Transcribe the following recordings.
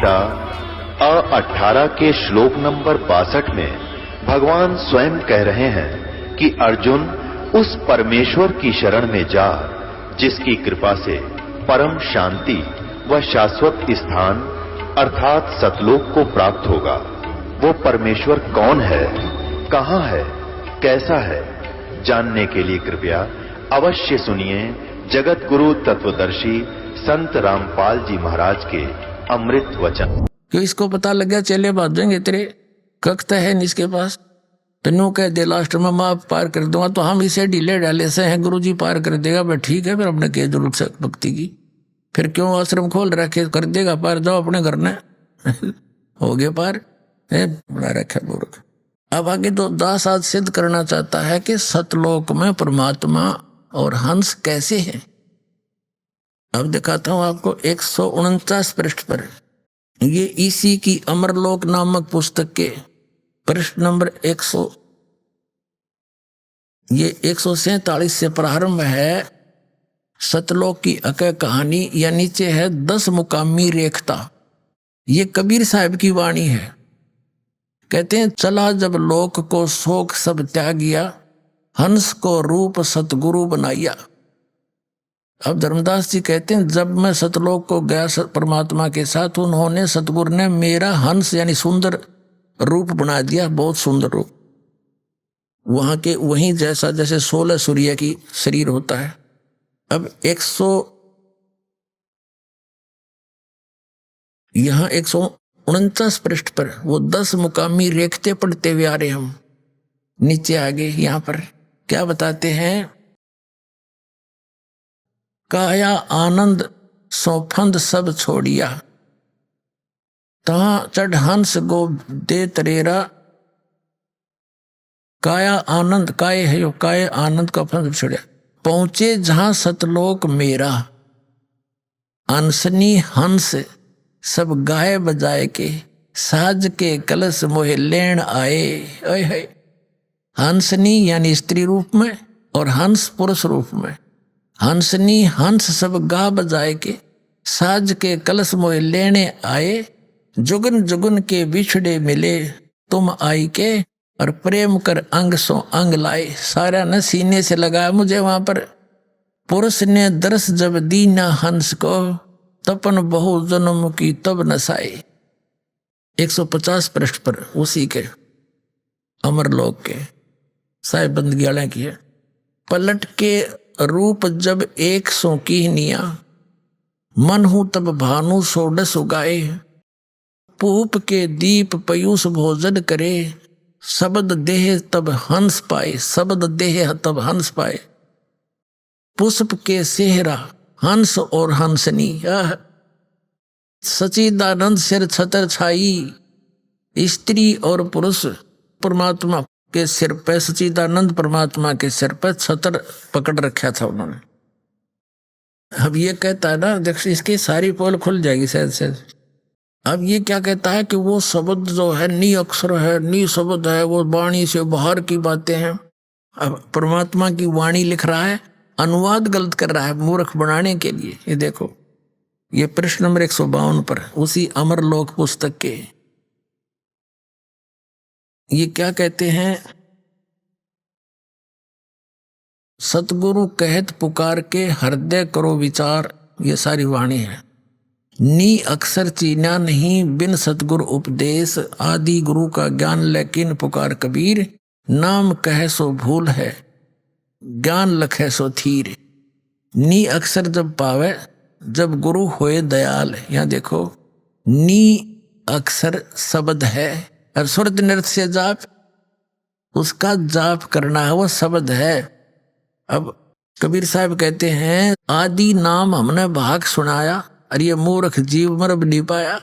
गीता अ18 के श्लोक नंबर 62 में भगवान स्वयं कह रहे हैं कि अर्जुन उस परमेश्वर की शरण में जा जिसकी कृपा से परम शांति व शाश्वत स्थान अर्थात सतलोक को प्राप्त होगा। वो परमेश्वर कौन है, कहां है, कैसा है, जानने के लिए कृपया अवश्य सुनिए जगत गुरु तत्वदर्शी संत रामपाल जी महाराज के अमृत वचन। क्यों इसको पता लग गया चेले बात देंगे तेरे कक्त है नहीं इसके पास, तनु कह दे लास्ट में माँ पार कर दूंगा, तो हम इसे ढीले डाले से हैं गुरु जी पार कर देगा। भाई ठीक है, फिर अपने के जरूरत से भक्ति की, फिर क्यों आश्रम खोल रखे, कर देगा पार, जाओ अपने घर में हो गए पार है बना रखा मूर्ख। अब आगे तो दास आज सिद्ध करना चाहता है कि सतलोक में परमात्मा और हंस कैसे हैं। अब दिखाता हूं आपको 149 पृष्ठ पर, ये इसी की अमरलोक नामक पुस्तक के पृष्ठ नंबर 147 से प्रारंभ है सतलोक की अकय कहानी, या नीचे है 10 मुकामी रेखता। ये कबीर साहब की वाणी है। कहते हैं चला जब लोक को शोक सब त्यागिया, हंस को रूप सतगुरु बनाया। अब धर्मदास जी कहते हैं जब मैं सतलोक को गया परमात्मा के साथ, उन्होंने सतगुरु ने मेरा हंस यानी सुंदर रूप बना दिया, बहुत सुंदर रूप, वहां के वहीं जैसा जैसे 16 सूर्य की शरीर होता है। अब 149 पृष्ठ पर वो 10 मुकामी रेखते पढ़ते हुए आ रहे हम। नीचे आगे यहां पर क्या बताते हैं, काया आनंद सौफंद सब छोड़िया, तहां चढ़ हंस गो दे तरेरा। काया आनंद, काय है यो, काय आनंद का फंद छोड़िया, पहुंचे जहां सतलोक मेरा, अनसनी हंस सब गाए बजाए के, साज के कलश मोहे लेन आए। ओए है, हंसनी यानी स्त्री रूप में और हंस पुरुष रूप में। हंसनी हंस सब गा बजाए के, साज के कलश मोहे लेने आए। जुगन जुगन के बिछड़े मिले, तुम आई के, और प्रेम कर अंग सो अंग लाए। सारा न सीने से लगाया मुझे वहां पर। पुरुष ने दरस जब दीना हंस को, तपन बहु जन्म की तब नसाए। 150 पृष्ठ पर उसी के अमरलोक के साहिब बंदगियाला की है। पलट के रूप जब 100 की निया, मन हूं तब भानु सोडस उगाए। पूप के दीप पयूष भोजन करे, शब्द देह तब हंस पाए, शब्द देह तब हंस पाए। पुष्प के सेहरा हंस और हंसनी, सचिदानंद सिर छतर छाई। स्त्री और पुरुष परमात्मा के सिर पे, सचिदानंद परमात्मा के सिर पे छतर पकड़ रखा था उन्होंने। अब ये कहता है ना, देख इसकी सारी पोल खुल जाएगी शायद से। अब ये क्या कहता है कि वो शब्द जो है नी अक्षर है, नी शब्द है, वो वाणी से बाहर की बातें हैं। अब परमात्मा की वाणी लिख रहा है, अनुवाद गलत कर रहा है मूर्ख बनाने के लिए। ये देखो, ये प्रश्न नंबर 152 पर उसी अमरलोक पुस्तक के ये क्या कहते हैं, सतगुरु कहत पुकार के हृदय करो विचार। ये सारी वाणी है। नी अक्षर चीना नहीं बिन सतगुरु उपदेश, आदि गुरु का ज्ञान लेकिन पुकार कबीर। नाम कहे सो भूल है, ज्ञान लखे सो थीर। नी अक्षर जब पावे, जब गुरु होए दयाल। यहाँ देखो, नी अक्षर शब्द है और सुरत नृत्य से जाप, उसका जाप करना है, वो शब्द है। अब कबीर साहब कहते हैं आदि नाम हमने भाग सुनाया, और ये मूर्ख जीव मरब नहीं पाया।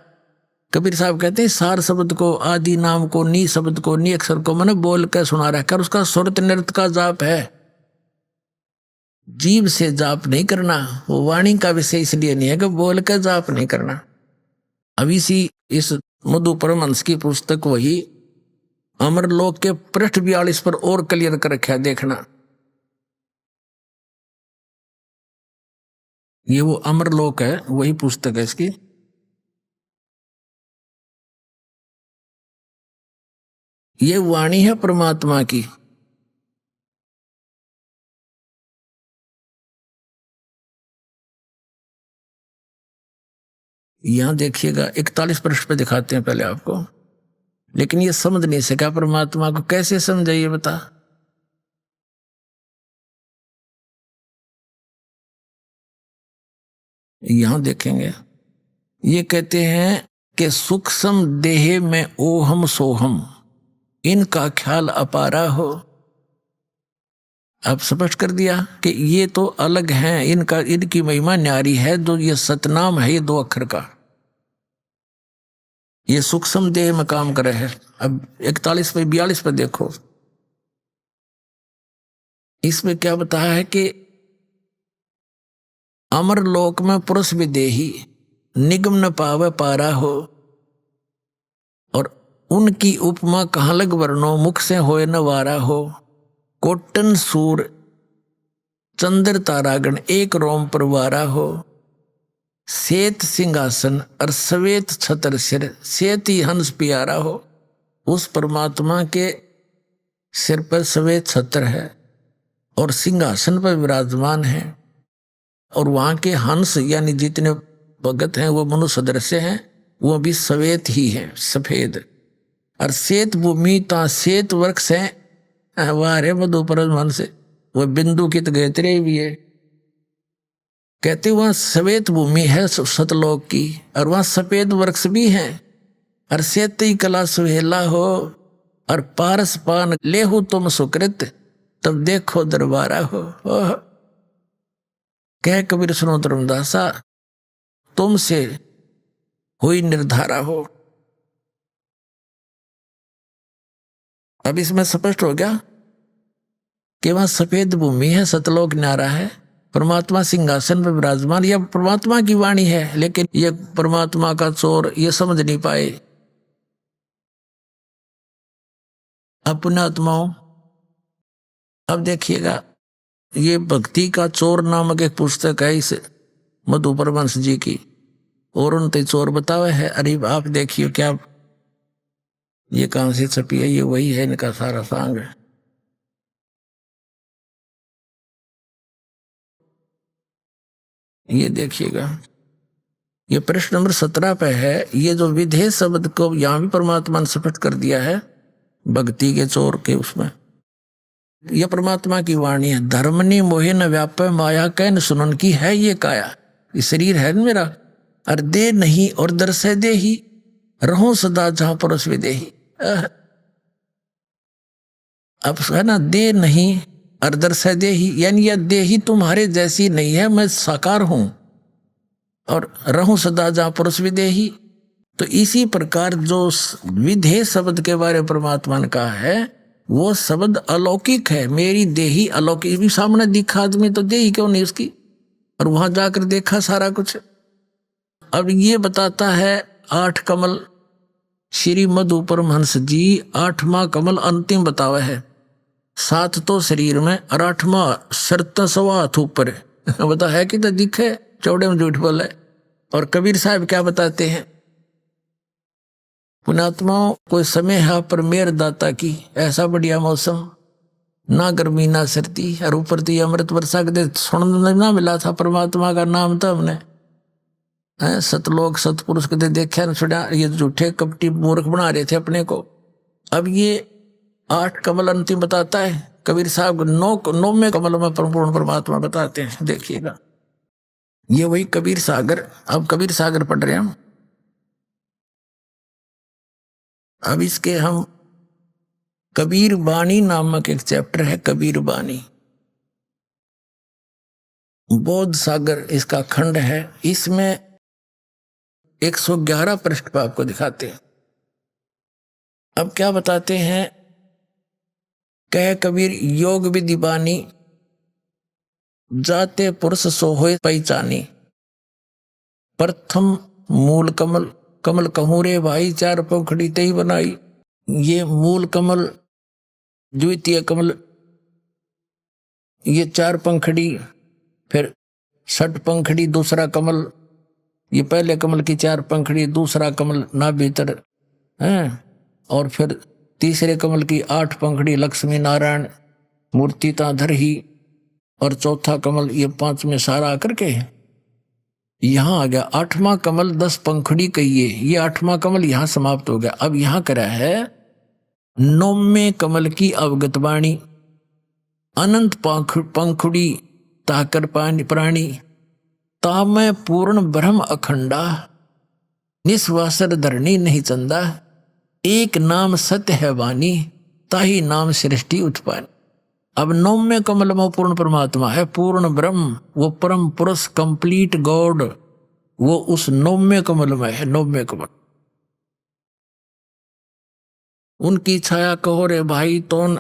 कबीर साहब कहते हैं सार शब्द को, आदि नाम को, नी शब्द को, नी अक्षर को मैंने बोल कर सुना रखा, उसका सुरत नृत्य का जाप है। जीव से जाप नहीं करना, वो वाणी का विषय इसलिए नहीं है कि बोल कर जाप नहीं करना। अब इस मधु परमहंस की पुस्तक वही अमरलोक के पृष्ठ 42 पर और क्लियर कर रखा है, देखना। ये वो अमरलोक है, वही पुस्तक है इसकी। ये वाणी है परमात्मा की। यहां देखिएगा 41 पृष्ठ पे दिखाते हैं पहले आपको, लेकिन ये समझ नहीं सका परमात्मा को, कैसे समझाइए बता। यहां देखेंगे, ये कहते हैं कि सूक्ष्म देह में ओहम सोहम, इनका ख्याल अपारा हो। अब स्पष्ट कर दिया कि ये तो अलग हैं, इनका इनकी महिमा न्यारी है। जो ये सतनाम है, ये 2 अक्षर का, ये सूक्ष्म देह में काम करे है। अब 41 पे 42 पे देखो, इसमें क्या बताया है कि अमर लोक में पुरुष विदेही, निगम न पावे पारा हो। और उनकी उपमा कहाँ लग वर्णो, मुख से होए न वारा हो। कोटन सूर चंद्र तारागण, एक रोम पर वारा हो। श्वेत सिंहासन और श्वेत छत्र सिर, श्वेत ही हंस प्यारा हो। उस परमात्मा के सिर पर श्वेत छत्र है और सिंहासन पर विराजमान है, और वहां के हंस यानी जितने भगत हैं वो मनुष्य सदृश्य हैं, वो भी श्वेत ही है, सफेद। और श्वेत भूमि ता श्वेत वृक्ष है, वाह रे मधु परम से, वो बिंदु की गैत्रे भी है। कहते वहां श्वेत भूमि है सतलोक की, और वहां सफेद वृक्ष भी है। और श्वेत कला सुहेला हो, और पारस पान लेहु तुम सुकृत, तब देखो दरबारा हो। कह कबीर सुनो धर्मदासा, तुमसे हुई निर्धारा हो। अब इसमें स्पष्ट हो गया कि वहां सफेद भूमि है, सतलोक न्यारा है, परमात्मा सिंहासन पर विराजमान। यह परमात्मा की वाणी है, लेकिन यह परमात्मा का चोर ये समझ नहीं पाए। अपने आत्माओं, अब देखिएगा, ये भक्ति का चोर नामक एक पुस्तक है इस मधु परमहंस जी की, और उनते चोर बतावे है। अरे आप देखिए क्या, ये कहां से छपी है, ये वही है इनका सारा सांग है। ये देखिएगा, ये प्रश्न नंबर 17 पे है। ये जो विधेय शब्द को यहां भी परमात्मा ने स्पष्ट कर दिया है भक्ति के चोर के उसमें। यह परमात्मा की वाणी है। धर्मनी मोहे न व्यापे माया कैन सुनन की है ये काया। ये शरीर है मेरा, और दे नहीं और दर्शे दे ही, रहो सदा जहां परोस विदेही। अब है ना, दे नहीं और दर्शे दे ही, यानी यह देही तुम्हारे जैसी नहीं है, मैं साकार हूं, और रहूं सदा जहां परोस विदेही। तो इसी प्रकार जो विधेय शब्द के बारे में परमात्मा ने कहा है, वो शब्द अलौकिक है। मेरी देही अलौकिक भी सामने दिखा आदमी, तो देही क्यों नहीं उसकी, और वहां जाकर देखा सारा कुछ। अब ये बताता है 8 कमल, श्री मधु परमहंस जी 8वां कमल अंतिम बतावा है। 7 तो शरीर में और 8वां शर्त सवा हाथ ऊपर बता है कि तो दिखे, चौड़े में झूठ बोले। और कबीर साहब क्या बताते हैं, पुणात्माओं, कोई समय है पर मेर दाता की, ऐसा बढ़िया मौसम, ना गर्मी ना सर्दी, और ऊपर तो अमृत वर्षा के सुनने ना मिला था परमात्मा का नाम। तो हमने सतलोक सतपुरुष के देखा न सुना, ये झूठे कपटी मूर्ख बना रहे थे अपने को। अब ये 8 कमल अंतिम बताता है कबीर साहब, 9वें कमल में पूर्ण परमात्मा बताते हैं। देखिएगा, ये वही कबीर सागर। अब कबीर सागर पढ़ रहे हैं हम। अब इसके हम कबीर बानी नामक एक चैप्टर है, कबीर बानी, बोध सागर इसका खंड है। इसमें 111 पृष्ठ पर आपको दिखाते हैं। अब क्या बताते हैं, कह कबीर योग विधि बानी, जाते पुरुष सो होए पहचानी। प्रथम मूल कमल, कमल कहूँ रे भाई, 4 पंखड़ी तई बनाई। ये मूल कमल, द्वितीय कमल, ये 4 पंखड़ी, फिर 6 पंखड़ी दूसरा कमल। ये पहले कमल की 4 पंखड़ी, दूसरा कमल ना भीतर है, और फिर तीसरे कमल की 8 पंखड़ी लक्ष्मी नारायण मूर्ति ताधर ही, और चौथा कमल ये 5 में सारा आकर के यहां आ गया। 8वां कमल 10 पंखड़ी कहिए, ये 8वां कमल यहां समाप्त हो गया। अब यहां करा है 9वें कमल की अवगत वाणी, अनंत पंखुड़ी ताकर प्राणी, तामय पूर्ण ब्रह्म अखंडा, निस्वासर धरणी नहीं चंदा, एक नाम सत्य है वाणी, ताही नाम सृष्टि उत्पन्न। अब 9वें कमल में पूर्ण परमात्मा है, पूर्ण ब्रह्म, वो परम पुरुष कंप्लीट गॉड, वो उस 9वें कमल में है। 9वें कमल उनकी छाया कहो रे भाई, तोन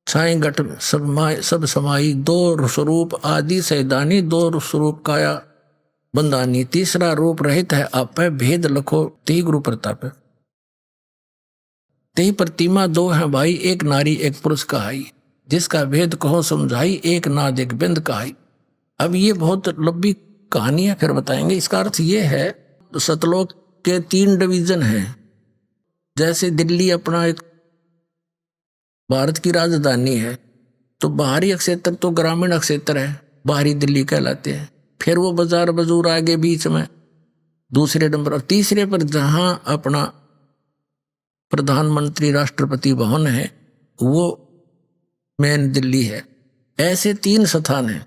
छाई घट सब समाई, 2 स्वरूप आदि सैदानी, 2 स्वरूप काया बंदानी, तीसरा रूप रहित है आपे, भेद लखो ती गुरु प्रताप। ते प्रतिमा 2 है भाई, एक नारी एक पुरुष कहाई, जिसका भेद कहो समझाई, एक नाद एक बिंद कहाई। अब ये बहुत लंबी कहानी है, फिर बताएंगे। इसका अर्थ ये है सतलोक के 3 डिवीजन हैं। जैसे दिल्ली अपना एक भारत की राजधानी है, तो बाहरी क्षेत्र तो ग्रामीण क्षेत्र है, बाहरी दिल्ली कहलाते हैं। फिर वो बाजार बजूर आगे बीच में दूसरे नंबर, और तीसरे पर जहां अपना प्रधानमंत्री राष्ट्रपति भवन है वो मेन दिल्ली है। ऐसे 3 स्थान हैं।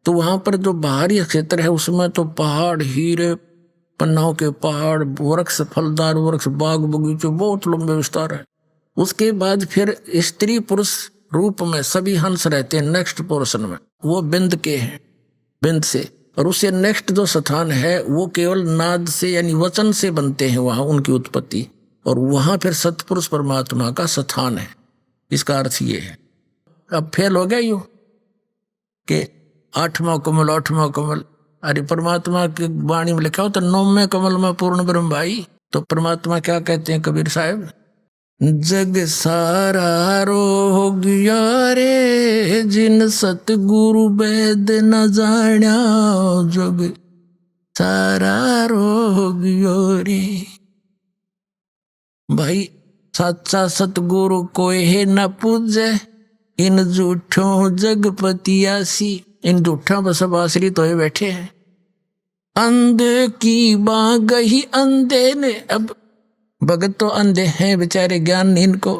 तो वहां पर जो बाहरी क्षेत्र है उसमें तो पहाड़, हीरे पन्नाओं के पहाड़, वृक्ष, फलदार वृक्ष, बाग बगीचे, बहुत लंबे विस्तार है। उसके बाद फिर स्त्री पुरुष रूप में सभी हंस रहते हैं। नेक्स्ट पोर्शन में वो बिंद के हैं, बिंद से, और उससे नेक्स्ट जो स्थान है वो केवल नाद से यानी वचन से बनते हैं वहां उनकी उत्पत्ति, और वहां फिर सतपुरुष परमात्मा का स्थान है। इसका अर्थ ये है। अब फेल हो गया यूं कि 8वां कमल 8वां कमल, अरे परमात्मा की वाणी में लिखा हो तो 9वें कमल में पूर्ण ब्रह्म भाई। तो परमात्मा क्या कहते हैं कबीर साहब, जग सारा रोग यारे, जिन सतगुरु वेद न जाण्या, जग सारा रोग यारे। भाई सच्चा सतगुरु कोई है न पूजे, इन झूठों जगपति आसी। इन झूठा बस सब आश्रित होए बैठे हैं। अंधे की बांग ही अंधे ने, अब भगत तो अंधे हैं बेचारे, ज्ञान नहीं इनको,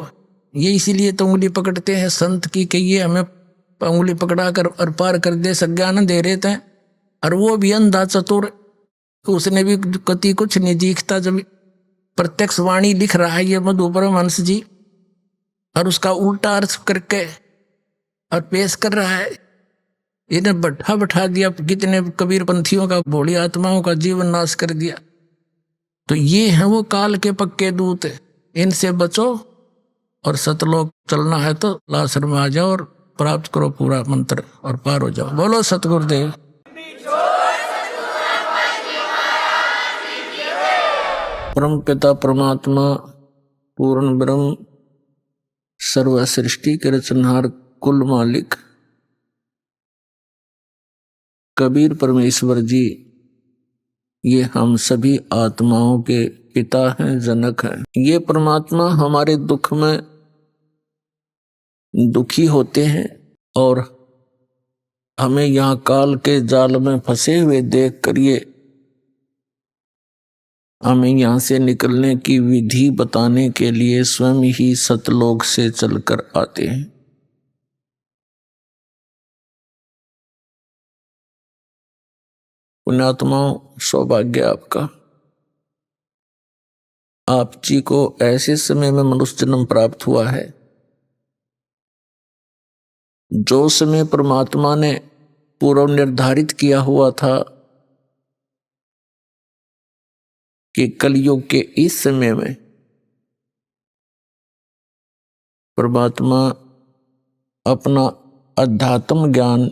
ये इसीलिए तो उंगली पकड़ते हैं संत की कि ये हमें उंगली पकड़ा कर और पार कर दे, सज्ञान दे रहे थे। और वो भी अंधा चतुर, उसने भी कति कुछ नहीं दिखता। जब प्रत्यक्ष वाणी लिख रहा है ये मधु परमहंस जी, और उसका उल्टा अर्थ करके और पेश कर रहा है, इन्हें बैठा दिया, कितने कबीर पंथियों का, भोली आत्माओं का जीवन नाश कर दिया। तो ये है वो काल के पक्के दूत, इनसे बचो, और सतलोक चलना है तो लासर में आ जाओ और प्राप्त करो पूरा मंत्र और पार हो जाओ। बोलो सतगुरुदेव। परम पिता परमात्मा पूर्ण ब्रह्म सर्व सृष्टि के रचनहार कुल मालिक कबीर परमेश्वर जी, ये हम सभी आत्माओं के पिता हैं, जनक हैं। ये परमात्मा हमारे दुख में दुखी होते हैं और हमें यहाँ काल के जाल में फंसे हुए देख कर ये हमें यहाँ से निकलने की विधि बताने के लिए स्वयं ही सतलोक से चलकर आते हैं। पुण्यात्माओं, सौभाग्य आपका, आप जी को ऐसे समय में मनुष्य जन्म प्राप्त हुआ है जो समय परमात्मा ने पूर्व निर्धारित किया हुआ था कि कलयुग के इस समय में परमात्मा अपना अध्यात्म ज्ञान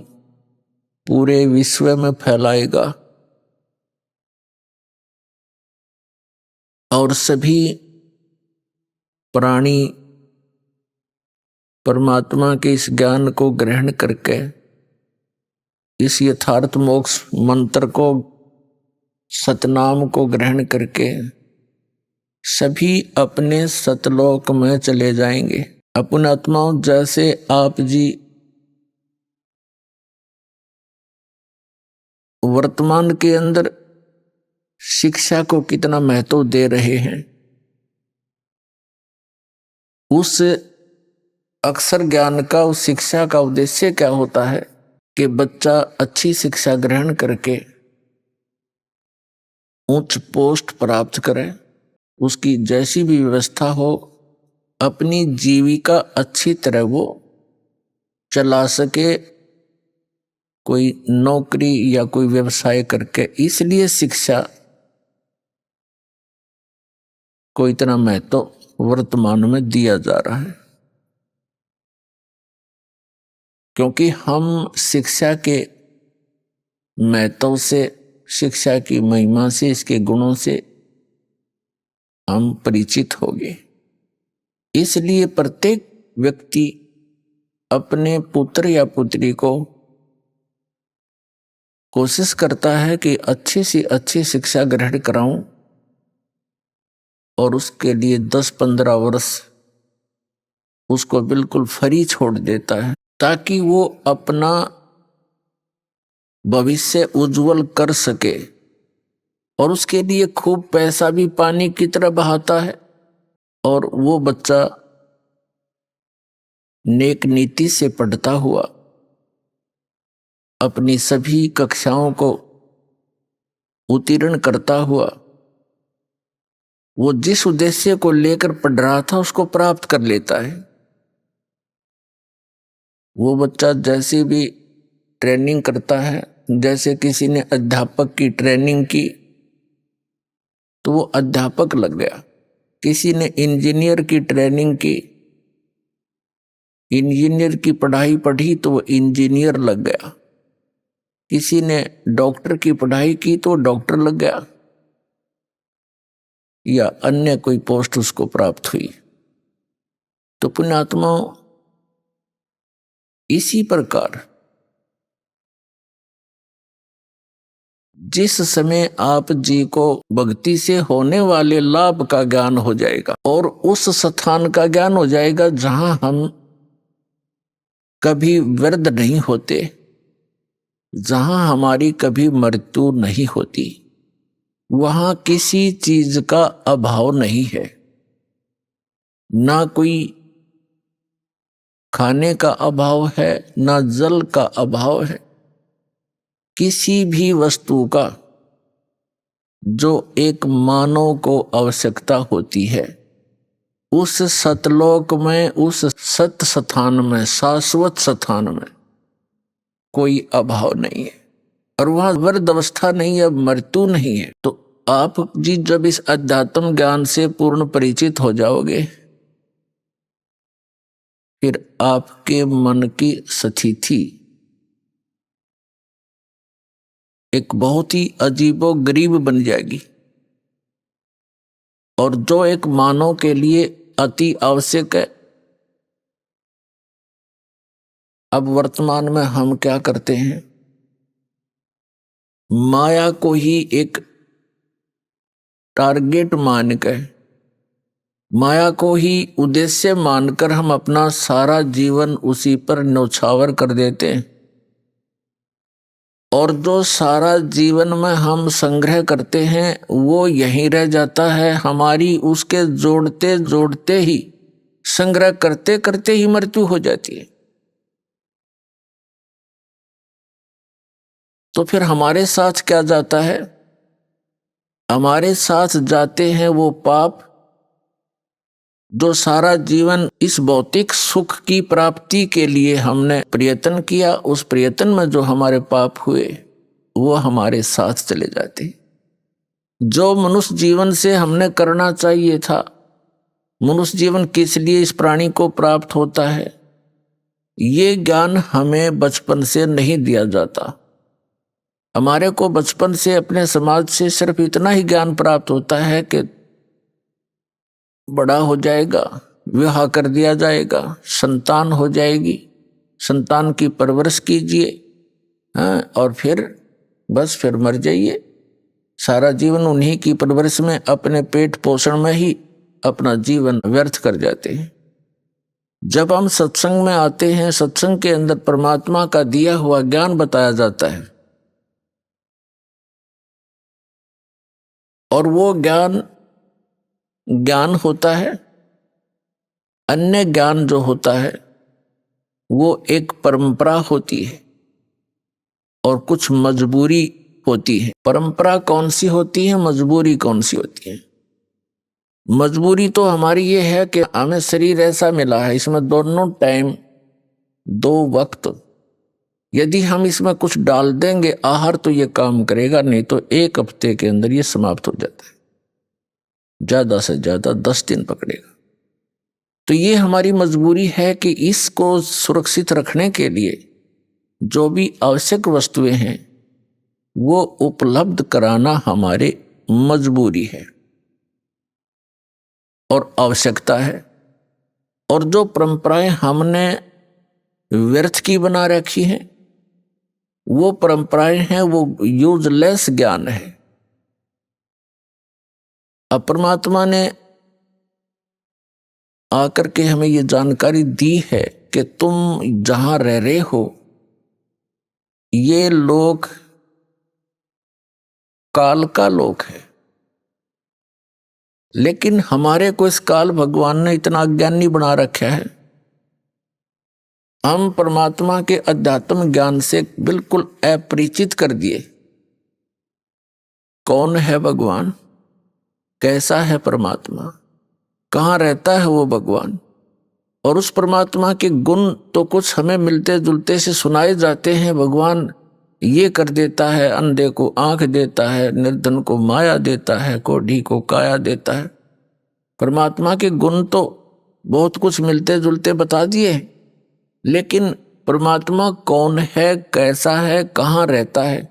पूरे विश्व में फैलाएगा और सभी प्राणी परमात्मा के इस ज्ञान को ग्रहण करके इस यथार्थ मोक्ष मंत्र को, सतनाम को ग्रहण करके सभी अपने सतलोक में चले जाएंगे। अपने आत्माओं, जैसे आप जी वर्तमान के अंदर शिक्षा को कितना महत्व दे रहे हैं, उस अक्षर ज्ञान का, उस शिक्षा का उद्देश्य क्या होता है कि बच्चा अच्छी शिक्षा ग्रहण करके उच्च पोस्ट प्राप्त करे, उसकी जैसी भी व्यवस्था हो अपनी जीविका अच्छी तरह वो चला सके, कोई नौकरी या कोई व्यवसाय करके। इसलिए शिक्षा को इतना महत्व वर्तमान में दिया जा रहा है, क्योंकि हम शिक्षा के महत्व से, शिक्षा की महिमा से, इसके गुणों से हम परिचित हो गए। इसलिए प्रत्येक व्यक्ति अपने पुत्र या पुत्री को कोशिश करता है कि अच्छी से अच्छी शिक्षा ग्रहण कराऊं, और उसके लिए 10-15 वर्ष उसको बिल्कुल फ्री छोड़ देता है, ताकि वो अपना भविष्य उज्जवल कर सके। और उसके लिए खूब पैसा भी पानी की तरह बहाता है, और वो बच्चा नेक नीति से पढ़ता हुआ अपनी सभी कक्षाओं को उत्तीर्ण करता हुआ वो जिस उद्देश्य को लेकर पढ़ रहा था उसको प्राप्त कर लेता है। वो बच्चा जैसे भी ट्रेनिंग करता है, जैसे किसी ने अध्यापक की ट्रेनिंग की तो वो अध्यापक लग गया, किसी ने इंजीनियर की ट्रेनिंग की, इंजीनियर की पढ़ाई पढ़ी तो वो इंजीनियर लग गया, किसी ने डॉक्टर की पढ़ाई की तो डॉक्टर लग गया, या अन्य कोई पोस्ट उसको प्राप्त हुई। तो पुण्यात्माओं, इसी प्रकार जिस समय आप जी को भक्ति से होने वाले लाभ का ज्ञान हो जाएगा और उस स्थान का ज्ञान हो जाएगा जहां हम कभी वृद्ध नहीं होते, जहां हमारी कभी मृत्यु नहीं होती, वहां किसी चीज का अभाव नहीं है, ना कोई खाने का अभाव है, ना जल का अभाव है, किसी भी वस्तु का जो एक मानव को आवश्यकता होती है, उस सतलोक में, उस सत स्थान में, शाश्वत स्थान में कोई अभाव नहीं है, और वहां वृद्ध अवस्था नहीं है, मृत्यु नहीं है। तो आप जी जब इस अध्यात्म ज्ञान से पूर्ण परिचित हो जाओगे, फिर आपके मन की स्थिति एक बहुत ही अजीबो गरीब बन जाएगी, और जो एक मानव के लिए अति आवश्यक है। अब वर्तमान में हम क्या करते हैं, माया को ही एक टारगेट मानकर, माया को ही उद्देश्य मानकर हम अपना सारा जीवन उसी पर न्यौछावर कर देते हैं, और जो सारा जीवन में हम संग्रह करते हैं वो यहीं रह जाता है। हमारी उसके जोड़ते जोड़ते ही, संग्रह करते करते ही मृत्यु हो जाती है। तो फिर हमारे साथ क्या जाता है, हमारे साथ जाते हैं वो पाप जो सारा जीवन इस भौतिक सुख की प्राप्ति के लिए हमने प्रयत्न किया, उस प्रयत्न में जो हमारे पाप हुए वो हमारे साथ चले जाते। जो मनुष्य जीवन से हमने करना चाहिए था, मनुष्य जीवन किस लिए इस प्राणी को प्राप्त होता है, ये ज्ञान हमें बचपन से नहीं दिया जाता। हमारे को बचपन से अपने समाज से सिर्फ इतना ही ज्ञान प्राप्त होता है कि बड़ा हो जाएगा, विवाह कर दिया जाएगा, संतान हो जाएगी, संतान की परवरिश कीजिए, और फिर बस फिर मर जाइए, सारा जीवन उन्हीं की परवरिश में, अपने पेट पोषण में ही अपना जीवन व्यर्थ कर जाते हैं। जब हम सत्संग में आते हैं, सत्संग के अंदर परमात्मा का दिया हुआ ज्ञान बताया जाता है, और वो ज्ञान होता है। अन्य ज्ञान जो होता है वो एक परंपरा होती है और कुछ मजबूरी होती है। परंपरा कौन सी होती है, मजबूरी कौन सी होती है? मजबूरी तो हमारी ये है कि हमें शरीर ऐसा मिला है, इसमें दोनों टाइम, 2 वक्त, यदि हम इसमें कुछ डाल देंगे आहार तो ये काम करेगा, नहीं तो 1 हफ्ते के अंदर ये समाप्त हो जाता है, ज्यादा से ज्यादा 10 दिन पकड़ेगा। तो ये हमारी मजबूरी है कि इसको सुरक्षित रखने के लिए जो भी आवश्यक वस्तुएं हैं वो उपलब्ध कराना हमारे मजबूरी है और आवश्यकता है। और जो परंपराएं हमने व्यर्थ की बना रखी हैं, वो परंपराएं हैं, वो यूजलेस ज्ञान है। अब परमात्मा ने आकर के हमें ये जानकारी दी है कि तुम जहां रह रहे हो ये लोग काल का लोक है, लेकिन हमारे को इस काल भगवान ने इतना अज्ञानी बना रखा है, हम परमात्मा के अध्यात्म ज्ञान से बिल्कुल अपरिचित कर दिए। कौन है भगवान, कैसा है परमात्मा, कहाँ रहता है वो भगवान, और उस परमात्मा के गुण तो कुछ हमें मिलते जुलते से सुनाए जाते हैं। भगवान ये कर देता है, अंधे को आंख देता है, निर्धन को माया देता है, कोढ़ी को काया देता है। परमात्मा के गुण तो बहुत कुछ मिलते जुलते बता दिए, लेकिन परमात्मा कौन है, कैसा है, कहाँ रहता है,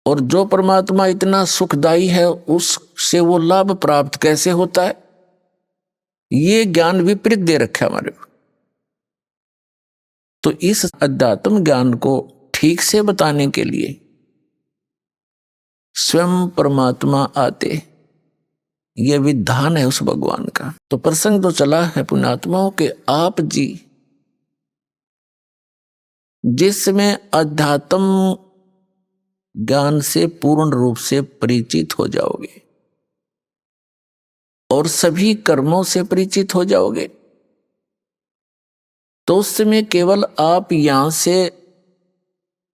और जो परमात्मा इतना सुखदायी है उससे वो लाभ प्राप्त कैसे होता है, ये ज्ञान विपरीत दे रखा है हमारे को। तो इस अध्यात्म ज्ञान को ठीक से बताने के लिए स्वयं परमात्मा आते, ये विधान है उस भगवान का। तो प्रसंग तो चला है पुण्यात्माओं के, आप जी जिसमें अध्यात्म ज्ञान से पूर्ण रूप से परिचित हो जाओगे और सभी कर्मों से परिचित हो जाओगे, तो उस समय केवल आप यहां से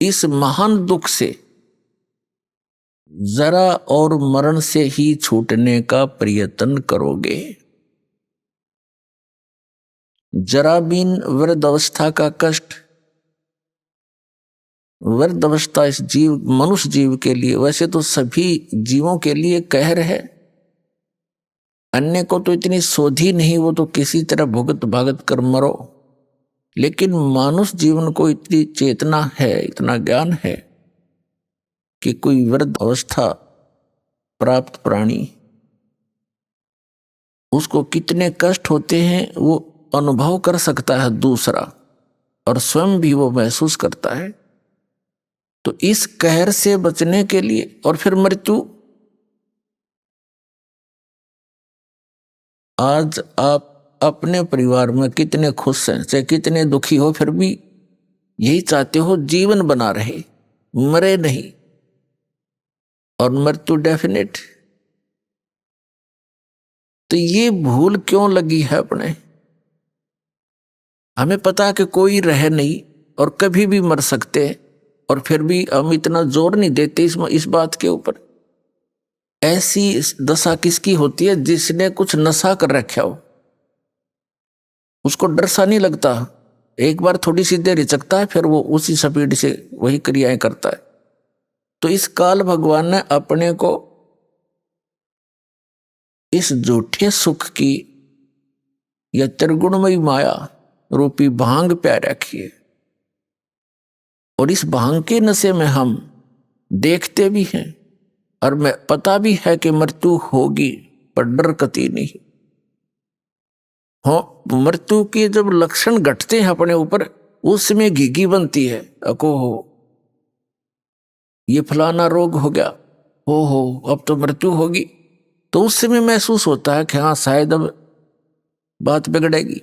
इस महान दुख से, जरा और मरण से ही छूटने का प्रयत्न करोगे। जरा बिन वृद्ध अवस्था का कष्ट, वृद्ध अवस्था इस मनुष्य जीव के लिए, वैसे तो सभी जीवों के लिए कहर है, अन्य को तो इतनी सोधी नहीं, वो तो किसी तरह भुगत भागत कर मरो, लेकिन मानुष जीवन को इतनी चेतना है, इतना ज्ञान है कि कोई वृद्ध अवस्था प्राप्त प्राणी, उसको कितने कष्ट होते हैं वो अनुभव कर सकता है दूसरा, और स्वयं भी वो महसूस करता है। तो इस कहर से बचने के लिए, और फिर मृत्यु, आज आप अपने परिवार में कितने खुश हैं, चाहे कितने दुखी हो, फिर भी यही चाहते हो जीवन बना रहे, मरे नहीं, और मृत्यु डेफिनेट। तो ये भूल क्यों लगी है अपने? हमें पता कि कोई रह नहीं और कभी भी मर सकते हैं, और फिर भी हम इतना जोर नहीं देते इस बात के ऊपर। ऐसी दशा किसकी होती है जिसने कुछ नशा कर रखा हो, उसको डर सा नहीं लगता, एक बार थोड़ी सी देर हिचकता है, फिर वो उसी स्पीड से वही क्रियाएं करता है। तो इस काल भगवान ने अपने को इस झूठे सुख की या त्रिगुणमयी माया रूपी भांग प्या रखी है, और इस भांग के नशे में हम देखते भी हैं और मैं पता भी है कि मृत्यु होगी, पर डर कती नहीं हो। मृत्यु के जब लक्षण घटते हैं अपने ऊपर, उस समय घिघी बनती है, अको हो ये फलाना रोग हो गया, हो अब तो मृत्यु होगी, तो उस समय महसूस होता है कि हाँ शायद अब बात बिगड़ेगी।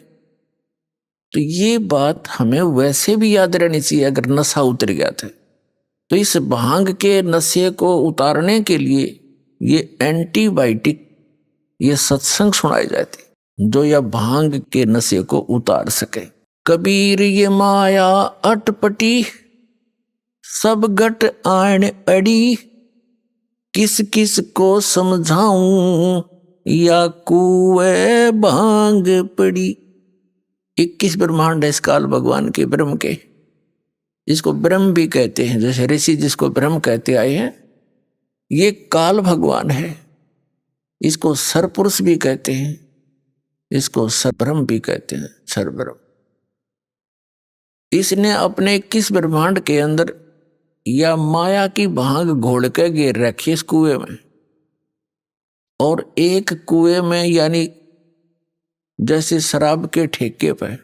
तो ये बात हमें वैसे भी याद रहनी चाहिए अगर नशा उतर गया था। तो इस भांग के नशे को उतारने के लिए ये एंटीबायोटिक, ये सत्संग सुनाए जाते जो यह भांग के नशे को उतार सके। कबीर ये माया अटपटी, सब गट आण अड़ी, किस किस को समझाऊं, या कुए भांग पड़ी। 21 ब्रह्मांड है इस काल भगवान के, ब्रह्म के, जिसको ब्रह्म भी कहते हैं, जैसे ऋषि जिसको ब्रह्म कहते आए हैं, ये काल भगवान है। इसको सरपुरुष भी कहते हैं, इसको सरब्रह्म भी कहते हैं, सरब्रह्म। इसने अपने 21 ब्रह्मांड के अंदर या माया की भांग घोल के गिर रखी इस कुएं में, और एक कुएं में यानी जैसे शराब के ठेके पर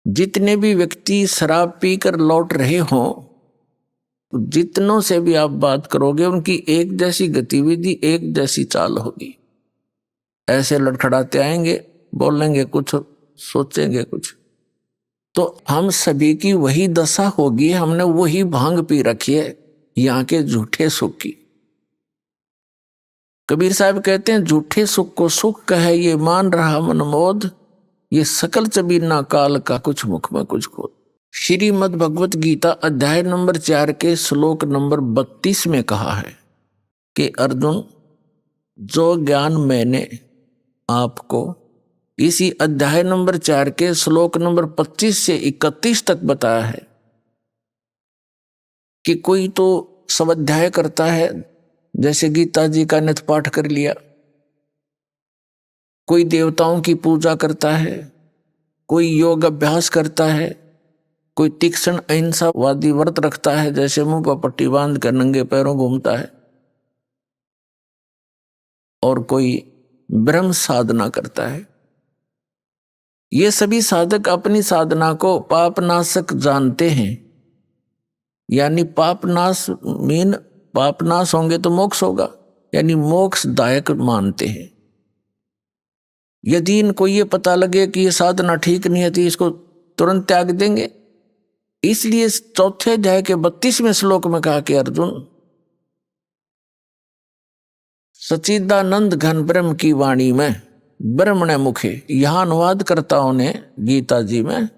जितने भी व्यक्ति शराब पीकर लौट रहे हों, जितनों से भी आप बात करोगे उनकी एक जैसी गतिविधि, एक जैसी चाल होगी। ऐसे लड़खड़ाते आएंगे, बोलेंगे कुछ, सोचेंगे कुछ। तो हम सभी की वही दशा होगी, हमने वही भांग पी रखी है यहाँ के झूठे सुख की। कबीर साहब कहते हैं झूठे सुख को सुख कहे ये मान रहा मनमोद, ये सकल चबीना काल का कुछ मुख में कुछ खोद। श्रीमद् भगवत गीता अध्याय नंबर 4 के श्लोक नंबर 32 में कहा है कि अर्जुन, जो ज्ञान मैंने आपको इसी अध्याय नंबर 4 के श्लोक नंबर 25 से 31 तक बताया है कि कोई तो स्वाध्याय करता है, जैसे गीता जी का नित्य पाठ कर लिया, कोई देवताओं की पूजा करता है, कोई योग अभ्यास करता है, कोई तीक्ष्ण अहिंसावादी व्रत रखता है, जैसे मुंह पर पट्टी बांध कर नंगे पैरों घूमता है, और कोई ब्रह्म साधना करता है। ये सभी साधक अपनी साधना को पापनाशक जानते हैं, यानी पापनाश मीन पापनाश होंगे तो मोक्ष होगा, यानी मोक्षदायक मानते हैं। यदि इनको ये पता लगे कि ये साधना ठीक नहीं है तो इसको तुरंत त्याग देंगे। इसलिए चौथे अध्याय के 32वें श्लोक में कहा कि अर्जुन, सच्चिदानंद घन ब्रह्म की वाणी में ब्रह्मण मुखे, यहां अनुवादकर्ताओं ने गीता जी में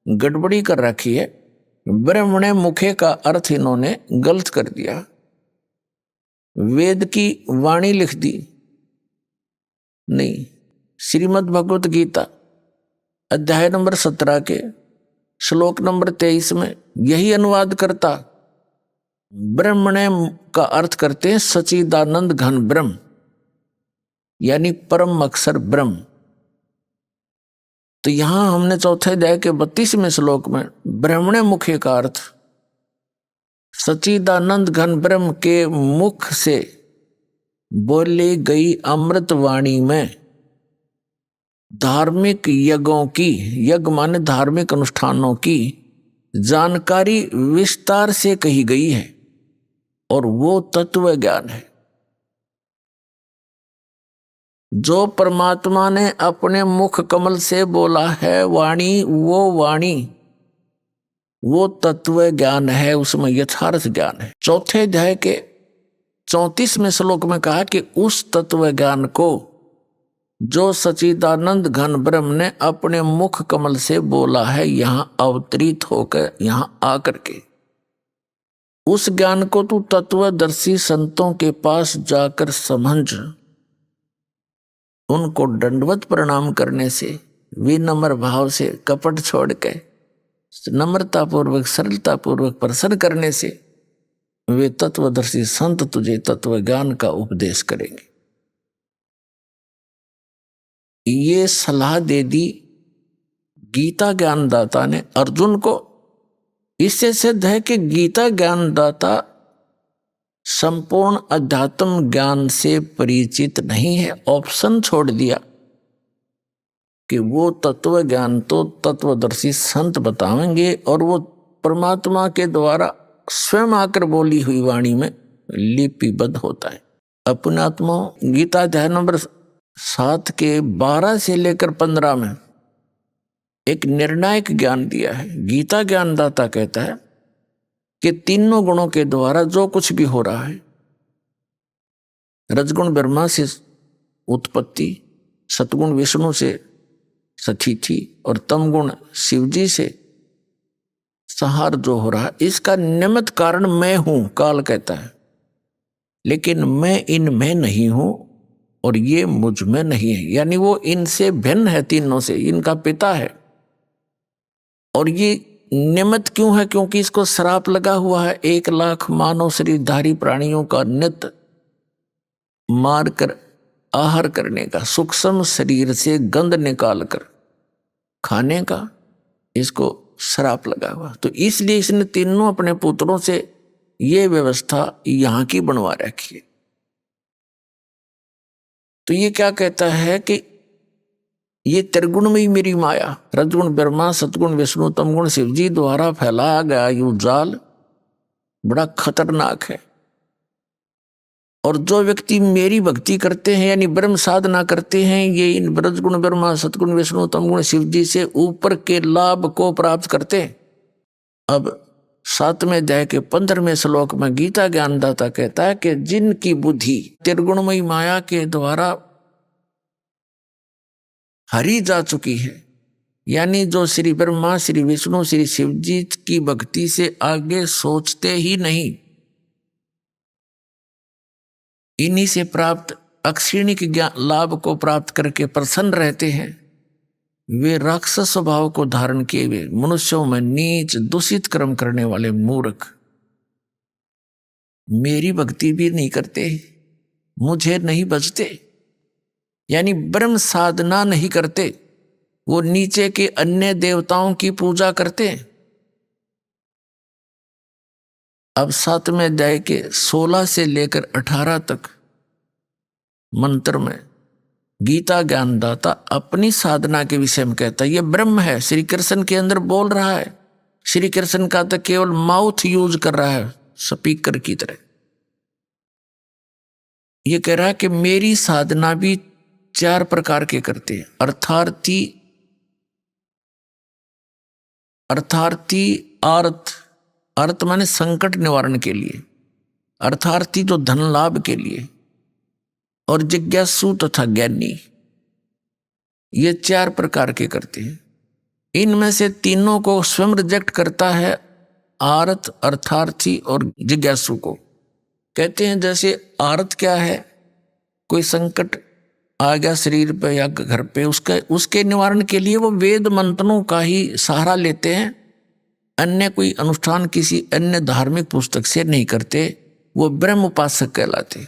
गड़बड़ी कर रखी है। ब्रह्मण मुखे का अर्थ इन्होंने गलत कर दिया, वेद की वाणी लिख दी। नहीं, श्रीमद् भगवत गीता अध्याय नंबर 17 के श्लोक नंबर 23 में यही अनुवाद करता ब्रह्मण का अर्थ करते हैं सच्चिदानंद घन ब्रह्म, यानी परम अक्षर ब्रह्म। तो यहां हमने चौथे अध्याय के 32वें श्लोक में ब्रह्मण मुखे का अर्थ सच्चिदानंद घन ब्रह्म के मुख से बोली गई अमृत वाणी में धार्मिक यज्ञों की, यज्ञ माने धार्मिक अनुष्ठानों की जानकारी विस्तार से कही गई है, और वो तत्व ज्ञान है जो परमात्मा ने अपने मुख कमल से बोला है। वाणी, वो तत्व ज्ञान है, उसमें यथार्थ ज्ञान है। चौथे अध्याय के 34वें श्लोक में कहा कि उस तत्व ज्ञान को जो सच्चिदानंद घन ब्रह्म ने अपने मुख कमल से बोला है, यहां अवतरित होकर यहां आकर के, उस ज्ञान को तू तत्वदर्शी संतों के पास जाकर समझ, उनको दंडवत प्रणाम करने से, विनम्र भाव से, कपट छोड़ के नम्रता पूर्वक, सरलता पूर्वक प्रसन्न करने से वे तत्वदर्शी संत तुझे तत्व ज्ञान का उपदेश करेंगे। ये सलाह दे दी गीता ज्ञानदाता ने अर्जुन को। इससे सिद्ध है कि गीता ज्ञानदाता संपूर्ण अध्यात्म ज्ञान से परिचित नहीं है। ऑप्शन छोड़ दिया कि वो तत्व ज्ञान तो तत्वदर्शी संत बताएंगे, और वो परमात्मा के द्वारा स्वयं आकर बोली हुई वाणी में लिपिबद्ध होता है। अपने आत्मा गीता अध्याय नंबर 7 के 12 से लेकर 15 में एक निर्णायक ज्ञान दिया है। गीता ज्ञानदाता कहता है कि तीनों गुणों के द्वारा जो कुछ भी हो रहा है, रजगुण ब्रह्मा से उत्पत्ति, सतगुण विष्णु से स्थिति और तमगुण शिवजी से संहार जो हो रहा है, इसका निमित्त कारण मैं हूं, काल कहता है। लेकिन मैं इनमें नहीं हूं और ये मुझ में नहीं है, यानी वो इनसे भिन्न है, तीनों से, इनका पिता है। और ये निमित्त क्यों है? क्योंकि इसको श्राप लगा हुआ है 1 लाख मानव शरीरधारी प्राणियों का नित्य मारकर आहार करने का, सूक्ष्म शरीर से गंध निकाल कर खाने का, इसको श्राप लगा हुआ। तो इसलिए इसने तीनों अपने पुत्रों से ये व्यवस्था यहां की बनवा रखी है। तो ये क्या कहता है कि ये त्रिगुण में ही मेरी माया, रजगुण ब्रह्मा, सतगुण विष्णु, तमगुण शिवजी द्वारा फैलाया गया यू जाल बड़ा खतरनाक है। और जो व्यक्ति मेरी भक्ति करते हैं यानी ब्रह्म साधना करते हैं, ये इन रजगुण ब्रह्मा, सतगुण विष्णु, तमगुण शिवजी से ऊपर के लाभ को प्राप्त करते हैं। अब 7वें अध्याय के 15वें श्लोक में गीता ज्ञानदाता कहता है कि जिनकी बुद्धि त्रिगुणमयी माया के द्वारा हरी जा चुकी है, यानी जो श्री ब्रह्मा, श्री विष्णु, श्री शिवजी की भक्ति से आगे सोचते ही नहीं, इन्हीं से प्राप्त अक्षीणिक ज्ञान लाभ को प्राप्त करके प्रसन्न रहते हैं, वे राक्षस स्वभाव को धारण किए हुए मनुष्यों में नीच दूषित कर्म करने वाले मूर्ख मेरी भक्ति भी नहीं करते, मुझे नहीं बचते, यानी ब्रह्म साधना नहीं करते, वो नीचे के अन्य देवताओं की पूजा करते हैं। अब 7वें अध्याय के 16 से लेकर 18 तक मंत्र में गीता ज्ञानदाता अपनी साधना के विषय में कहता है। ये ब्रह्म है, श्री कृष्ण के अंदर बोल रहा है। श्री कृष्ण का तो केवल माउथ यूज कर रहा है स्पीकर की तरह। ये कह रहा है कि मेरी साधना भी 4 प्रकार के करते हैं। अर्थार्थी अर्थ माने संकट निवारण के लिए, अर्थार्थी जो धन लाभ के लिए, और जिज्ञासु तथा ज्ञानी, ये 4 प्रकार के करते हैं। इनमें से तीनों को स्वयं रिजेक्ट करता है आर्थ, अर्थार्थी और जिज्ञासु को। कहते हैं जैसे आर्थ क्या है, कोई संकट आ गया शरीर पे या घर पे, उसके निवारण के लिए वो वेद मंत्रों का ही सहारा लेते हैं, अन्य कोई अनुष्ठान किसी अन्य धार्मिक पुस्तक से नहीं करते, वो ब्रह्म उपासक कहलाते।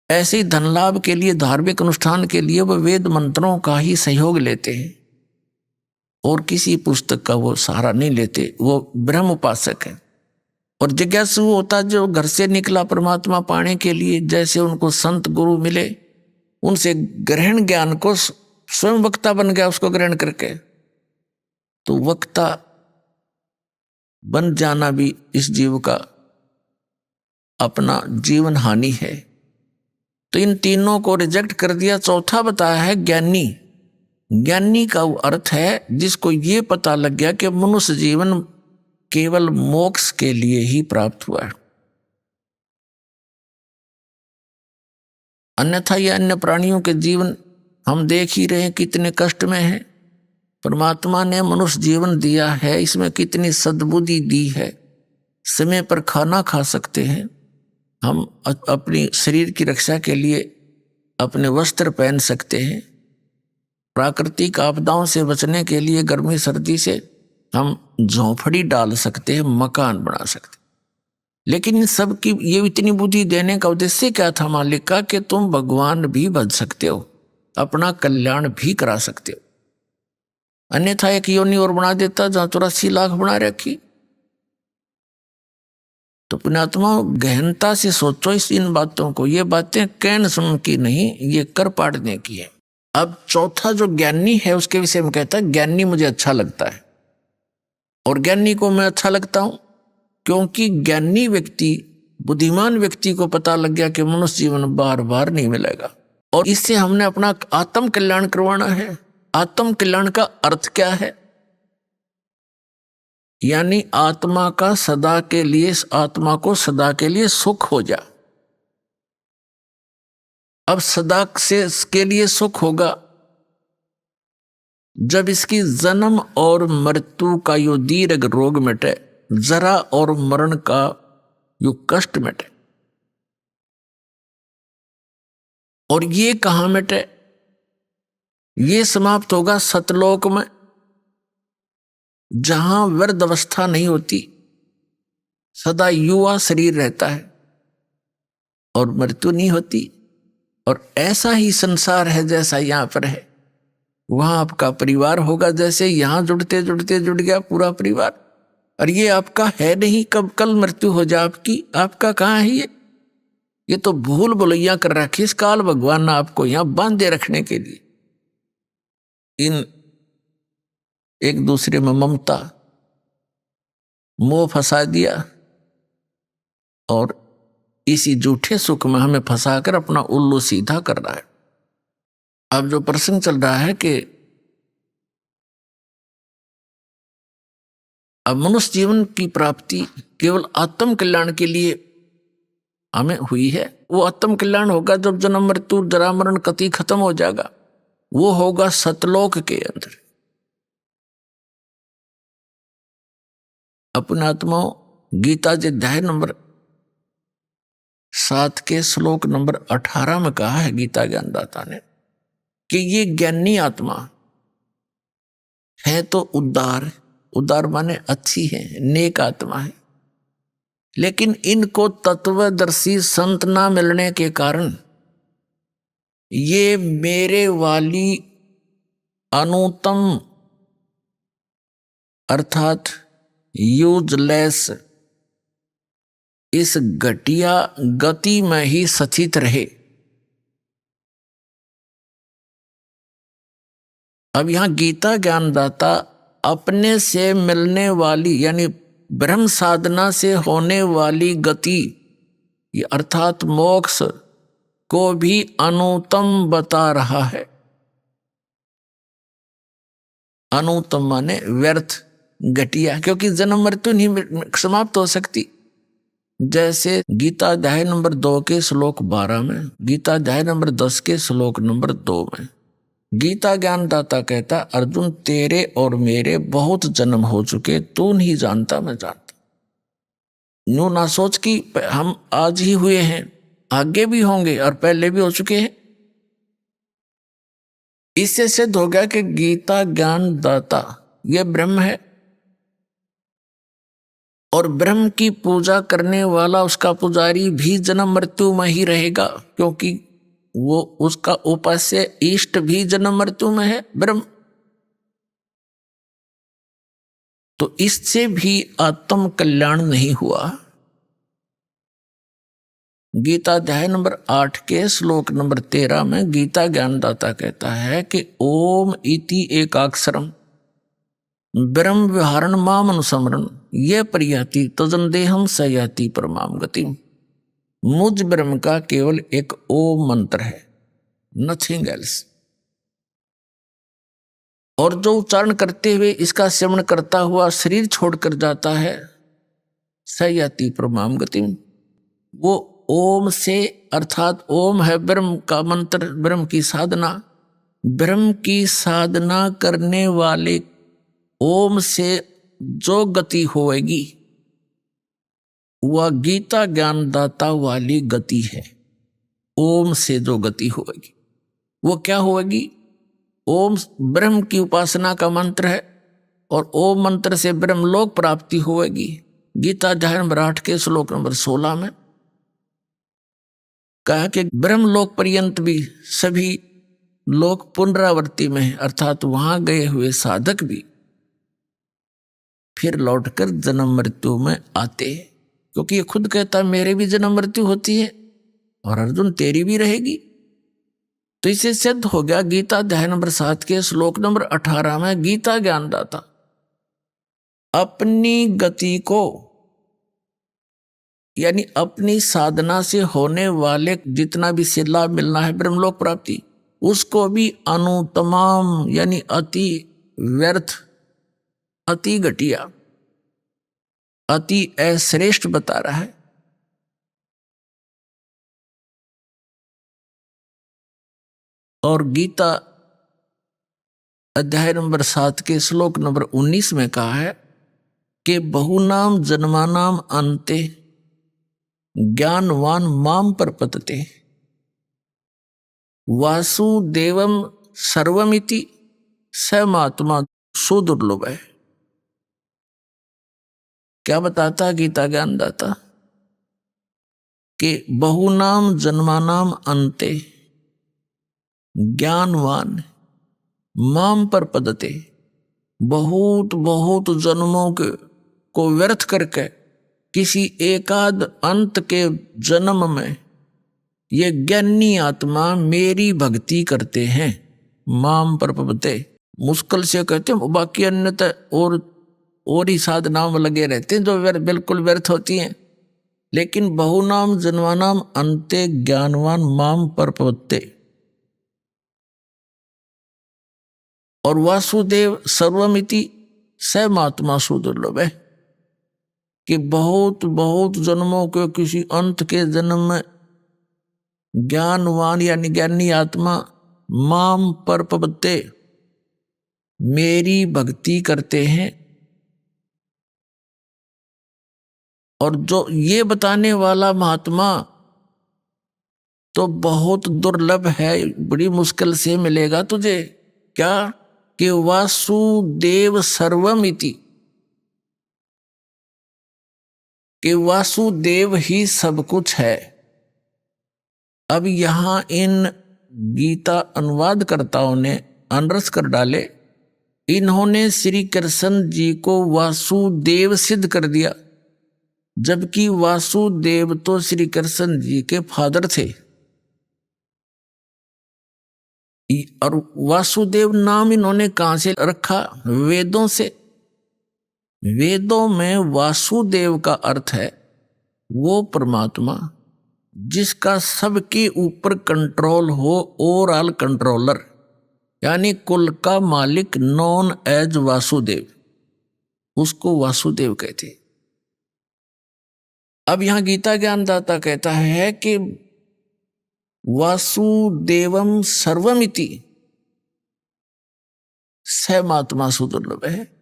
ऐसे ही धन लाभ के लिए, धार्मिक अनुष्ठान के लिए वो वेद मंत्रों का ही सहयोग लेते हैं और किसी पुस्तक का वो सहारा नहीं लेते, वो ब्रह्म उपासक है। और जिज्ञासु होता जो घर से निकला परमात्मा पाने के लिए, जैसे उनको संत गुरु मिले, उनसे ग्रहण ज्ञान को स्वयं वक्ता बन गया उसको ग्रहण करके, तो वक्ता बन जाना भी इस जीव का अपना जीवन हानि है। तो इन तीनों को रिजेक्ट कर दिया। चौथा बताया है ज्ञानी। ज्ञानी का वो अर्थ है जिसको ये पता लग गया कि मनुष्य जीवन केवल मोक्ष के लिए ही प्राप्त हुआ है, अन्यथा ये अन्य प्राणियों के जीवन हम देख ही रहे हैं कितने कष्ट में है। परमात्मा ने मनुष्य जीवन दिया है, इसमें कितनी सद्बुद्धि दी है, समय पर खाना खा सकते हैं, हम अपनी शरीर की रक्षा के लिए अपने वस्त्र पहन सकते हैं, प्राकृतिक आपदाओं से बचने के लिए गर्मी सर्दी से हम झोंपड़ी डाल सकते हैं, मकान बना सकते हैं। लेकिन इन सब की ये इतनी बुद्धि देने का उद्देश्य क्या था मालिक का, कि तुम भगवान भी बन सकते हो, अपना कल्याण भी करा सकते हो। अन्यथा एक योनि और बना देता जहां 84 लाख बना रखी। तो पुण्यात्मा गहनता से सोचो इन बातों को। ये बातें कहन सुन की नहीं, ये कर पाड़ने की है। अब चौथा जो ज्ञानी है उसके विषय में कहता है ज्ञानी मुझे अच्छा लगता है, और ज्ञानी को मैं अच्छा लगता हूं, क्योंकि ज्ञानी व्यक्ति, बुद्धिमान व्यक्ति को पता लग गया कि मनुष्य जीवन बार बार नहीं मिलेगा, और इससे हमने अपना आत्म कल्याण करवाना है। आत्म कल्याण का अर्थ क्या है? यानी आत्मा का सदा के लिए, आत्मा को सदा के लिए सुख हो जा। अब सदा से के लिए सुख होगा जब इसकी जन्म और मृत्यु का यो दीर्घ रोग मिटे, जरा और मरण का यो कष्ट मिटे। और ये कहां मिटे? ये समाप्त होगा सतलोक में, जहां वृद्ध अवस्था नहीं होती, सदा युवा शरीर रहता है और मृत्यु नहीं होती। और ऐसा ही संसार है जैसा यहां पर है, वहां आपका परिवार होगा। जैसे यहां जुड़ते जुड़ते जुड़ गया पूरा परिवार, और ये आपका है नहीं, कब कल मृत्यु हो जाए आपकी। आपका कहाँ है ये तो भूल भुलैया कर रखी इस काल भगवान ने आपको यहां बांधे रखने के लिए। इन एक दूसरे में ममता, मोह फंसा दिया, और इसी झूठे सुख में हमें फंसाकर अपना उल्लू सीधा कर रहा है। अब जो प्रसंग चल रहा है कि अब मनुष्य जीवन की प्राप्ति केवल आत्म कल्याण के लिए हमें हुई है। वो आत्म कल्याण होगा जब जन्म मृत्यु जरा मरण कति खत्म हो जाएगा, वो होगा सतलोक के अंदर। अपने आत्माओं, गीता जी अध्याय नंबर 7 के श्लोक नंबर 18 में कहा है गीता ज्ञानदाता ने कि ये ज्ञानी आत्मा है तो उदार, उदार माने अच्छी है, नेक आत्मा है, लेकिन इनको तत्वदर्शी संत ना मिलने के कारण ये मेरे वाली अनुत्तम अर्थात यूजलेस इस घटिया गति में ही सचित रहे। अब यहां गीता ज्ञानदाता अपने से मिलने वाली यानी ब्रह्म साधना से होने वाली गति अर्थात मोक्ष को भी अनुत्तम बता रहा है। अनुत्तम माने व्यर्थ, घटिया, क्योंकि जन्म मृत्यु नहीं समाप्त हो सकती। जैसे गीता अध्याय नंबर 2 के श्लोक 12 में, गीता अध्याय नंबर 10 के श्लोक नंबर 2 में गीता ज्ञानदाता कहता, अर्जुन तेरे और मेरे बहुत जन्म हो चुके, तू नहीं जानता मैं जानता। यूं ना सोच कि हम आज ही हुए हैं, आगे भी होंगे और पहले भी हो चुके हैं। इससे सिद्ध हो गया कि गीता ज्ञानदाता ये ब्रह्म है, और ब्रह्म की पूजा करने वाला उसका पुजारी भी जन्म मृत्यु में ही रहेगा, क्योंकि वो उसका उपास्य इष्ट भी जन्म मृत्यु में है ब्रह्म। तो इससे भी आत्म कल्याण नहीं हुआ। गीता अध्याय नंबर 8 के श्लोक नंबर 13 में गीता ज्ञानदाता कहता है कि ओम इति एकाक्षरम ब्रह्म विहारण माम अनुसमरण ये परियाति तजन देहम सयाति परमाम गति। मुझ ब्रह्म का केवल एक ओम मंत्र है, नथिंग एल्स। और जो उच्चारण करते हुए इसका सेवन करता हुआ शरीर छोड़कर जाता है, सयाति परमाम गति। वो ओम से अर्थात ओम है ब्रह्म का मंत्र, ब्रह्म की साधना। ब्रह्म की साधना करने वाले ओम से जो गति होएगी वह गीता ज्ञानदाता वाली गति है। ओम से जो गति होएगी वो क्या होएगी? ओम ब्रह्म की उपासना का मंत्र है, और ओम मंत्र से ब्रह्मलोक प्राप्ति होएगी। गीता अध्याय नंबर 8 के श्लोक नंबर 16 में कहा कि ब्रह्मलोक पर्यंत भी सभी लोग पुनरावृत्ति में है, अर्थात वहां गए हुए साधक भी फिर लौटकर जन्म मृत्यु में आते हैं, क्योंकि ये खुद कहता है मेरे भी जन्म मृत्यु होती है और अर्जुन तेरी भी रहेगी। तो इसे सिद्ध हो गया गीता अध्याय नंबर 7 के श्लोक नंबर 18 में गीता ज्ञानदाता अपनी गति को यानी अपनी साधना से होने वाले जितना भी से लाभ मिलना है ब्रह्मलोक प्राप्ति, उसको भी अनुतमाम यानी अति व्यर्थ, अति घटिया, अति अश्रेष्ठ बता रहा है। और गीता अध्याय नंबर 7 के श्लोक नंबर 19 में कहा है कि बहुनाम जन्मानाम अन्ते ज्ञानवान माम प्रपद्यते वासुदेवम सर्वमिति स महात्मा सुदुर्लभ है। क्या बताता गीता ज्ञानदाता कि बहुनाम जन्मानाम अन्ते ज्ञानवान माम प्रपद्यते, बहुत बहुत जन्मों के को व्यर्थ करके किसी एकाध अंत के जन्म में ये ज्ञानी आत्मा मेरी भक्ति करते हैं। माम प्रपद्यते मुश्किल से कहते हैं, बाकी अन्यथा और ही साधनाओं में लगे रहते हैं जो बिल्कुल व्यर्थ होती हैं। लेकिन बहुनाम जन्मानाम अन्ते ज्ञानवान माम प्रपद्यते और वासुदेव सर्वमिति स महात्मा सुदुर्लभ है कि बहुत बहुत जन्मों के किसी अंत के जन्म में ज्ञानवान यानी ज्ञानी आत्मा माम प्रपद्यते मेरी भक्ति करते हैं। और जो ये बताने वाला महात्मा तो बहुत दुर्लभ है, बड़ी मुश्किल से मिलेगा तुझे। क्या कि वासुदेव सर्वमिति, कि वासुदेव ही सब कुछ है। अब यहां इन गीता अनुवादकर्ताओं ने अनरस कर डाले, इन्होंने श्री कृष्ण जी को वासुदेव सिद्ध कर दिया, जबकि वासुदेव तो श्री कृष्ण जी के फादर थे। और वासुदेव नाम इन्होंने कहां से रखा? वेदों से। वेदों में वासुदेव का अर्थ है वो परमात्मा जिसका सबके ऊपर कंट्रोल हो, ओवरऑल कंट्रोलर, यानी कुल का मालिक, नॉन एज वासुदेव, उसको वासुदेव कहते। अब यहां गीता ज्ञानदाता कहता है कि वासुदेवम सर्वमिति स महात्मा सुदुर्लभ है।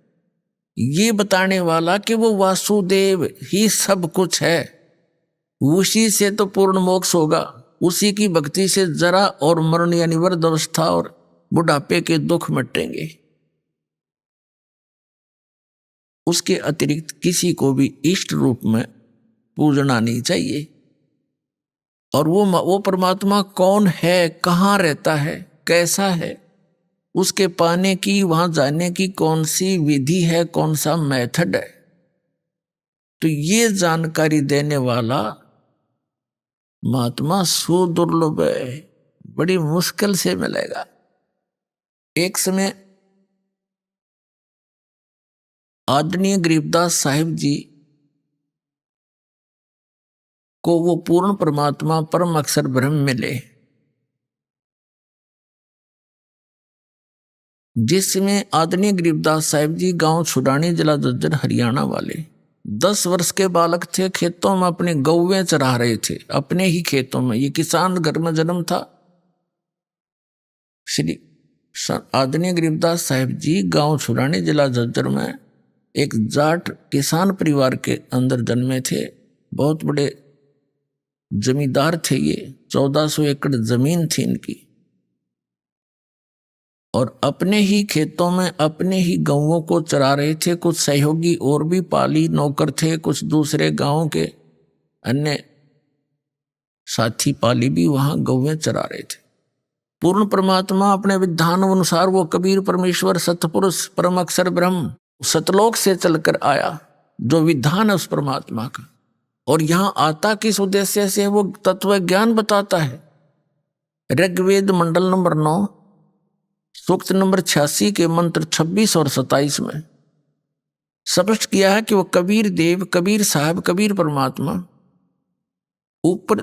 ये बताने वाला कि वो वासुदेव ही सब कुछ है, उसी से तो पूर्ण मोक्ष होगा, उसी की भक्ति से जरा और मरण यानी वृद्धावस्था और बुढ़ापे के दुख मिटेंगे। उसके अतिरिक्त किसी को भी इष्ट रूप में पूजना नहीं चाहिए। और वो परमात्मा कौन है, कहाँ रहता है, कैसा है, उसके पाने की, वहां जाने की कौन सी विधि है, कौन सा मेथड है, तो ये जानकारी देने वाला महात्मा सुदुर्लभ है, बड़ी मुश्किल से मिलेगा। एक समय आदरणीय गरीबदास साहिब जी को वो पूर्ण परमात्मा परम अक्षर ब्रह्म मिले, जिसमें आदरणीय गरीबदास साहिब जी गांव छुड़ानी, जिला झज्जर, हरियाणा वाले 10 वर्ष के बालक थे। खेतों में अपने गौवें चरा रहे थे, अपने ही खेतों में। ये किसान घर में जन्म था। श्री आदरणीय गरीबदास साहिब जी गांव छुड़ानी, जिला झज्जर में एक जाट किसान परिवार के अंदर जन्मे थे। बहुत बड़े जमींदार थे ये, 1400 एकड़ जमीन थी इनकी। और अपने ही खेतों में अपने ही गौओं को चरा रहे थे। कुछ सहयोगी और भी पाली नौकर थे, कुछ दूसरे गांव के अन्य साथी पाली भी वहां गौवें चरा रहे थे। पूर्ण परमात्मा अपने विधान अनुसार वो कबीर परमेश्वर सतपुरुष परम अक्षर ब्रह्म सतलोक से चलकर आया, जो विधान है उस परमात्मा का। और यहां आता किस उद्देश्य से? वो तत्व ज्ञान बताता है। ऋग्वेद मंडल नंबर 9 सूक्त नंबर 86 के मंत्र 26 और 27 में स्पष्ट किया है कि वो कबीर देव, कबीर साहब, कबीर परमात्मा ऊपर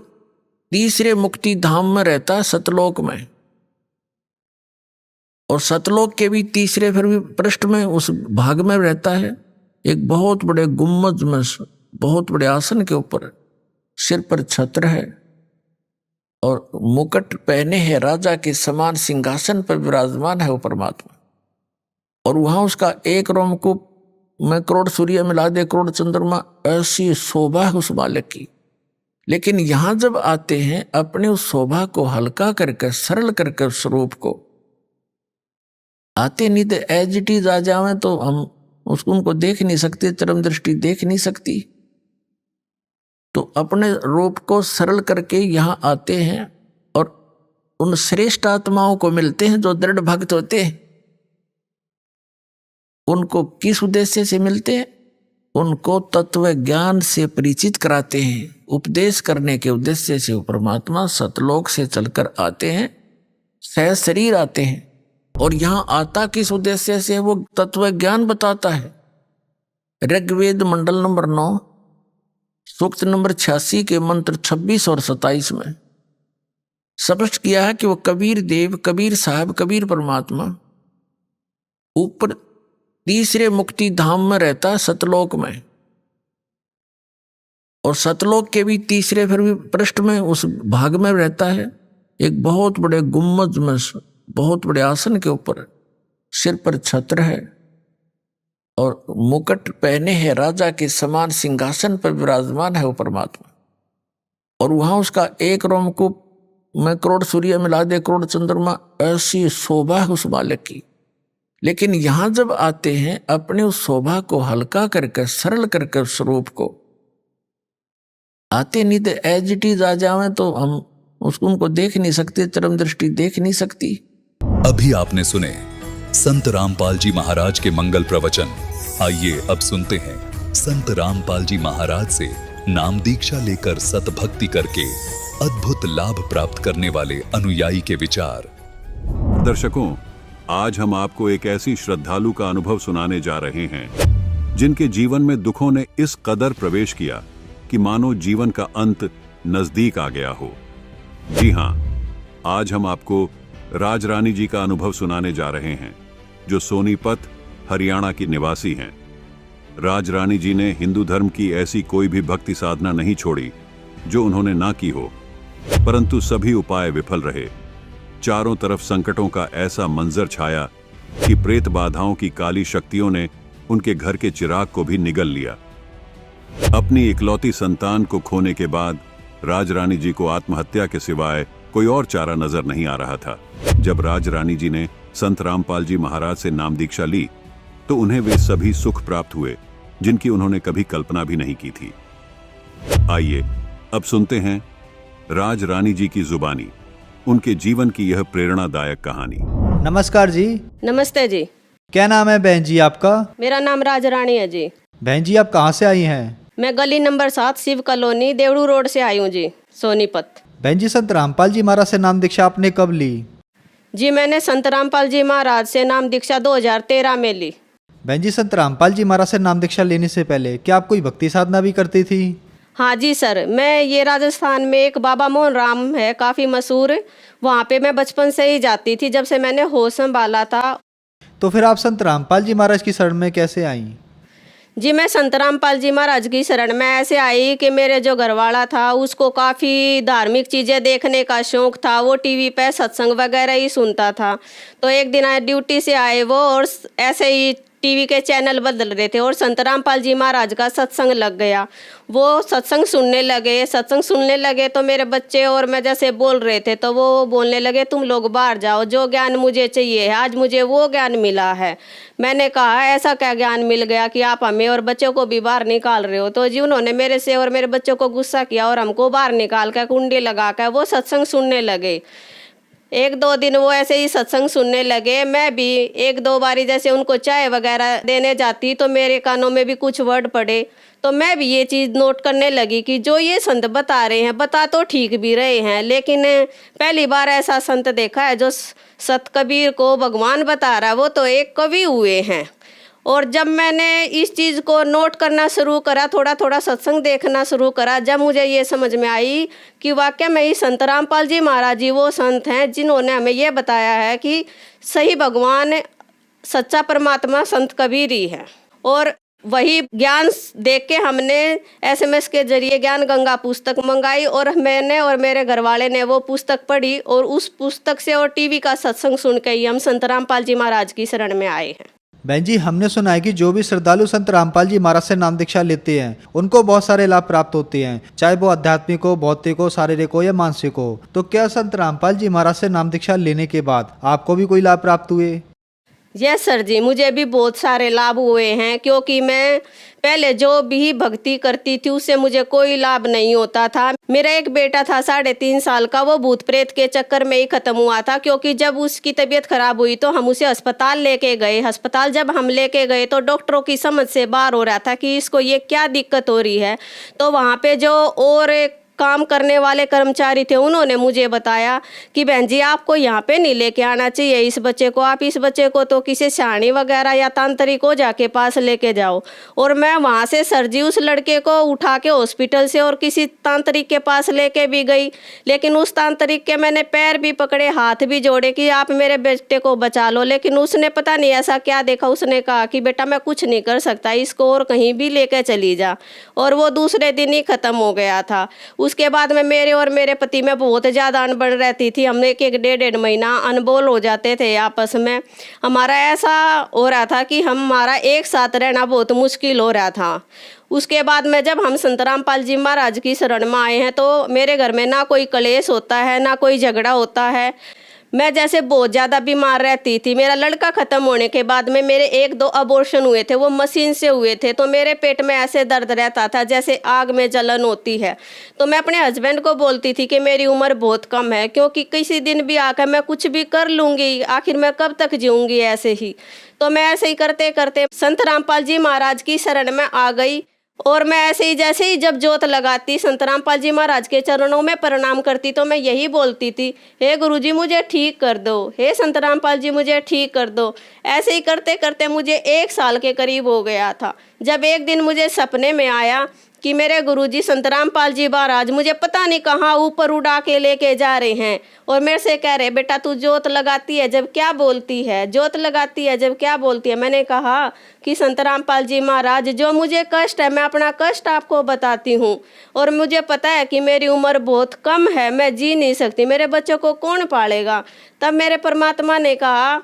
तीसरे मुक्ति धाम में रहता है, सतलोक में, और सतलोक के भी तीसरे फिर भी पृष्ठ में उस भाग में रहता है, एक बहुत बड़े गुम्बद में, बहुत बड़े आसन के ऊपर, सिर पर छत्र है और मुकुट पहने है, राजा के समान सिंहासन पर विराजमान है वो परमात्मा। और वहां उसका एक रोमकूप में करोड़ सूर्य मिला दे, करोड़ चंद्रमा, ऐसी शोभा है उस बालक की। लेकिन यहां जब आते हैं, अपने उस शोभा को हल्का करके, सरल करके स्वरूप को आते, नहीं तो एज इट इज आ जावे तो हम उसको उनको देख नहीं सकते, चरम दृष्टि देख नहीं सकती। तो अपने रूप को सरल करके यहां आते हैं और उन श्रेष्ठ आत्माओं को मिलते हैं जो दृढ़ भक्त होते हैं। उनको किस उद्देश्य से मिलते हैं? उनको तत्व ज्ञान से परिचित कराते हैं, उपदेश करने के उद्देश्य से वो परमात्मा सतलोक से चलकर आते हैं, सह शरीर आते हैं। और यहां आता किस उद्देश्य से? वो तत्व ज्ञान बताता है। ऋग्वेद मंडल नंबर 9 सूक्त नंबर 86 के मंत्र 26 और 27 में स्पष्ट किया है कि वो कबीर देव, कबीर साहब, कबीर परमात्मा ऊपर तीसरे मुक्ति धाम में रहता है, सतलोक में, और सतलोक के भी तीसरे फिर भी पृष्ठ में उस भाग में रहता है, एक बहुत बड़े गुम्बद में, बहुत बड़े आसन के ऊपर, सिर पर छत्र है और मुकुट पहने है, राजा के समान सिंहासन पर विराजमान है वो परमात्मा। और वहां उसका एक रोमकूप में करोड़ सूर्य मिला दे, करोड़ चंद्रमा, ऐसी शोभा है उस बालक की। लेकिन यहां जब आते हैं, अपने उस शोभा को हल्का करके, सरल करके स्वरूप को आते, नहीं तो एज इट इज आ जावे तो हम उसको उनको देख नहीं सकते, चरम दृष्टि देख नहीं सकती। अभी आपने सुने संत रामपाल जी महाराज के मंगल प्रवचन। आइए अब सुनते हैं संत रामपाल जी महाराज से नाम दीक्षा लेकर सतभक्ति करके अद्भुत लाभ प्राप्त करने वाले अनुयायी के विचार। दर्शकों, आज हम आपको एक ऐसी श्रद्धालु का अनुभव सुनाने जा रहे हैं जिनके जीवन में दुखों ने इस कदर प्रवेश किया कि मानो जीवन का अंत नजदीक आ गया हो। जी हां, आज हम आपको राजरानी जी का अनुभव सुनाने जा रहे हैं, जो सोनीपत हरियाणा की निवासी हैं। राजरानी जी ने हिंदू धर्म की ऐसी कोई भी भक्ति साधना नहीं छोड़ी जो उन्होंने ना की हो, परंतु सभी उपाय विफल रहे। चारों तरफ संकटों का ऐसा मंजर छाया कि प्रेत बाधाओं की काली शक्तियों ने उनके घर के चिराग को भी निगल लिया। अपनी इकलौती संतान को खोने के बाद राजरानी जी को आत्महत्या के सिवाय कोई और चारा नजर नहीं आ रहा था। जब राजरानी जी ने संत रामपाल जी महाराज से नाम दीक्षा ली तो उन्हें वे सभी सुख प्राप्त हुए जिनकी उन्होंने कभी कल्पना भी नहीं की थी। आइए अब सुनते हैं राजरानी जी की जुबानी उनके जीवन की यह प्रेरणादायक कहानी। नमस्कार जी। नमस्ते जी। क्या नाम है बहन जी आपका? मेरा नाम राजरानी है जी। बहन जी आप कहाँ से आई हैं? मैं गली नंबर 7 शिव कॉलोनी देवड़ू रोड से आई हूँ जी, सोनीपत। बहन जी संत रामपाल जी महाराज से नाम दीक्षा आपने कब ली? जी मैंने संत रामपाल जी महाराज से नाम दीक्षा 2013 में ली। बहन जी संत रामपाल जी महाराज से नाम दीक्षा लेने से पहले क्या आप कोई भक्ति साधना भी करती थी? हाँ जी सर, मैं ये राजस्थान में एक बाबा मोहन राम है, काफ़ी मशहूर, वहाँ पे मैं बचपन से ही जाती थी जब से मैंने होश संभाला था। तो फिर आप संत रामपाल जी महाराज की शरण में कैसे आई? जी मैं संत रामपाल जी महाराज की शरण में ऐसे आई कि मेरे जो घरवाला था उसको काफ़ी धार्मिक चीज़ें देखने का शौक़ था। वो टीवी पे सत्संग वगैरह ही सुनता था। तो एक दिन ड्यूटी से आए वो और ऐसे ही टीवी के चैनल बदल रहे थे और संत रामपाल जी महाराज का सत्संग लग गया। वो सत्संग सुनने लगे तो मेरे बच्चे और मैं जैसे बोल रहे थे तो वो बोलने लगे तुम लोग बाहर जाओ, जो ज्ञान मुझे चाहिए है आज मुझे वो ज्ञान मिला है। मैंने कहा ऐसा क्या ज्ञान मिल गया कि आप हमें और बच्चों को भी बाहर निकाल रहे हो? तो जी उन्होंने मेरे से और मेरे बच्चों को गुस्सा किया और हमको बाहर निकाल कर कुंडी लगा कर वो सत्संग सुनने लगे। एक दो दिन वो ऐसे ही सत्संग सुनने लगे। मैं भी एक दो बारी जैसे उनको चाय वगैरह देने जाती तो मेरे कानों में भी कुछ वर्ड पड़े, तो मैं भी ये चीज़ नोट करने लगी कि जो ये संत बता रहे हैं बता तो ठीक भी रहे हैं, लेकिन पहली बार ऐसा संत देखा है जो सत कबीर को भगवान बता रहा है। वो तो एक कवि हुए हैं और जब मैंने इस चीज़ को नोट करना शुरू करा, थोड़ा थोड़ा सत्संग देखना शुरू करा, जब मुझे ये समझ में आई कि वाकई में ही संत रामपाल जी महाराज जी वो संत हैं जिन्होंने हमें ये बताया है कि सही भगवान सच्चा परमात्मा संत कबीर ही है। और वही ज्ञान देख के हमने SMS के जरिए ज्ञान गंगा पुस्तक मंगाई और मैंने और मेरे घर वाले ने वो पुस्तक पढ़ी और उस पुस्तक से और टीवी का सत्संग सुन के ही हम संत रामपाल जी महाराज की शरण में आए हैं। बहन जी, हमने सुना है कि जो भी श्रद्धालु संत रामपाल जी महाराज से नाम दीक्षा लेते हैं उनको बहुत सारे लाभ प्राप्त होते हैं, चाहे वो आध्यात्मिक हो, भौतिक हो, शारीरिक हो या मानसिक हो। तो क्या संत रामपाल जी महाराज से नाम दीक्षा लेने के बाद आपको भी कोई लाभ प्राप्त हुए? यस सर जी, मुझे भी बहुत सारे लाभ हुए हैं, क्योंकि मैं पहले जो भी भक्ति करती थी उससे मुझे कोई लाभ नहीं होता था। मेरा एक बेटा था 3.5 साल का, वो भूत प्रेत के चक्कर में ही खत्म हुआ था, क्योंकि जब उसकी तबीयत खराब हुई तो हम उसे अस्पताल लेके गए। अस्पताल जब हम लेके गए तो डॉक्टरों की समझ से बाहर हो रहा था कि इसको ये क्या दिक्कत हो रही है। तो वहाँ पे जो और काम करने वाले कर्मचारी थे उन्होंने मुझे बताया कि बहन जी आपको यहाँ पे नहीं लेके आना चाहिए इस बच्चे को, आप इस बच्चे को तो किसी शाणी वगैरह या तांत्रिक हो जाके पास लेके जाओ। और मैं वहाँ से सर जी उस लड़के को उठा के हॉस्पिटल से और किसी तांत्रिक के पास लेके भी गई, लेकिन उस तांत्रिक के मैंने पैर भी पकड़े, हाथ भी जोड़े कि आप मेरे बेटे को बचा लो, लेकिन उसने पता नहीं ऐसा क्या देखा, उसने कहा कि बेटा मैं कुछ नहीं कर सकता, इसको और कहीं भी लेके चली जा। और वो दूसरे दिन ही ख़त्म हो गया था। उसके बाद में मेरे और मेरे पति में बहुत ज़्यादा अनबन रहती थी। हम एक 1.5 महीना अनबोल हो जाते थे आपस में। हमारा ऐसा हो रहा था कि हमारा एक साथ रहना बहुत मुश्किल हो रहा था। उसके बाद में जब हम संत रामपाल जी महाराज की शरण में आए हैं तो मेरे घर में ना कोई कलेश होता है, ना कोई झगड़ा होता है। मैं जैसे बहुत ज़्यादा बीमार रहती थी। मेरा लड़का ख़त्म होने के बाद में मेरे 1-2 अबॉर्शन हुए थे, वो मशीन से हुए थे, तो मेरे पेट में ऐसे दर्द रहता था जैसे आग में जलन होती है। तो मैं अपने हस्बैंड को बोलती थी कि मेरी उम्र बहुत कम है, क्योंकि किसी दिन भी आकर मैं कुछ भी कर लूँगी, आखिर मैं कब तक जीऊँगी ऐसे ही। तो मैं ऐसे ही करते करते संत रामपाल जी महाराज की शरण में आ गई। और मैं ऐसे ही जैसे ही जब जोत लगाती संत रामपाल जी महाराज के चरणों में प्रणाम करती तो मैं यही बोलती थी, हे गुरुजी मुझे ठीक कर दो, हे संत रामपाल जी मुझे ठीक कर दो। ऐसे ही करते करते मुझे 1 साल के करीब हो गया था, जब एक दिन मुझे सपने में आया कि मेरे गुरुजी संत रामपाल जी महाराज मुझे पता नहीं कहाँ ऊपर उड़ा के लेके जा रहे हैं और मेरे से कह रहे बेटा तू जोत लगाती है जब क्या बोलती है, जोत लगाती है जब क्या बोलती है। मैंने कहा कि संत रामपाल जी महाराज जो मुझे कष्ट है मैं अपना कष्ट आपको बताती हूँ, और मुझे पता है कि मेरी उम्र बहुत कम है, मैं जी नहीं सकती, मेरे बच्चों को कौन पालेगा। तब मेरे परमात्मा ने कहा,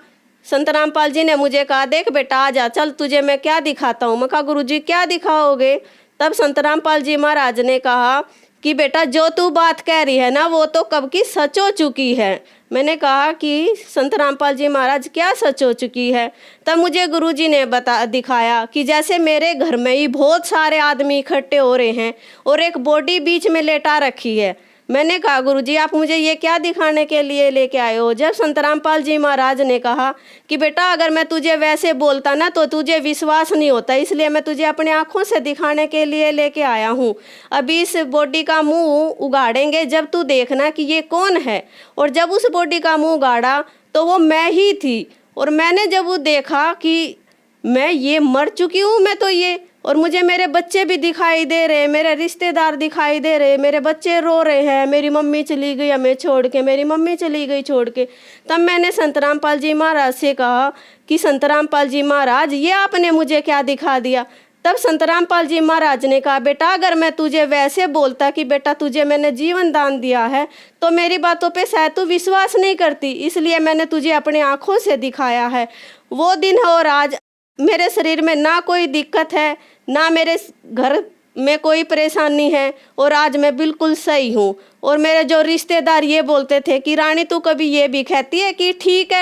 संत रामपाल जी ने मुझे कहा देख बेटा आ जा, चल तुझे मैं क्या दिखाता हूँ। मैं कहा गुरुजी क्या दिखाओगे। तब संत रामपाल जी महाराज ने कहा कि बेटा जो तू बात कह रही है ना वो तो कब की सच हो चुकी है। मैंने कहा कि संत रामपाल जी महाराज क्या सच हो चुकी है। तब मुझे गुरुजी ने दिखाया कि जैसे मेरे घर में ही बहुत सारे आदमी इकट्ठे हो रहे हैं और एक बॉडी बीच में लेटा रखी है। मैंने कहा गुरुजी आप मुझे ये क्या दिखाने के लिए लेके आए हो। जब संत रामपाल जी महाराज ने कहा कि बेटा अगर मैं तुझे वैसे बोलता ना तो तुझे विश्वास नहीं होता, इसलिए मैं तुझे अपने आँखों से दिखाने के लिए लेके आया हूँ। अभी इस बॉडी का मुंह उगाड़ेंगे, जब तू देखना कि ये कौन है। और जब उस बॉडी का मुंह उगाड़ा तो वो मैं ही थी। और मैंने जब वो देखा कि मैं ये मर चुकी हूँ, मैं तो ये, और मुझे मेरे बच्चे भी दिखाई दे रहे, मेरे रिश्तेदार दिखाई दे रहे, मेरे बच्चे रो रहे हैं, मेरी मम्मी चली गई हमें छोड़ के, मेरी मम्मी चली गई छोड़ के। तब मैंने संत रामपाल जी महाराज से कहा कि संत रामपाल जी महाराज ये आपने मुझे क्या दिखा दिया। तब संत रामपाल जी महाराज ने कहा बेटा अगर मैं तुझे वैसे बोलता कि बेटा तुझे मैंने जीवन दान दिया है तो मेरी बातों पे शायद तू विश्वास नहीं करती, इसलिए मैंने तुझे अपने आँखों से दिखाया है। वो दिन है और आज मेरे शरीर में ना कोई दिक्कत है, ना मेरे घर में कोई परेशानी है, और आज मैं बिल्कुल सही हूँ। और मेरे जो रिश्तेदार ये बोलते थे कि रानी तू कभी ये भी कहती है कि ठीक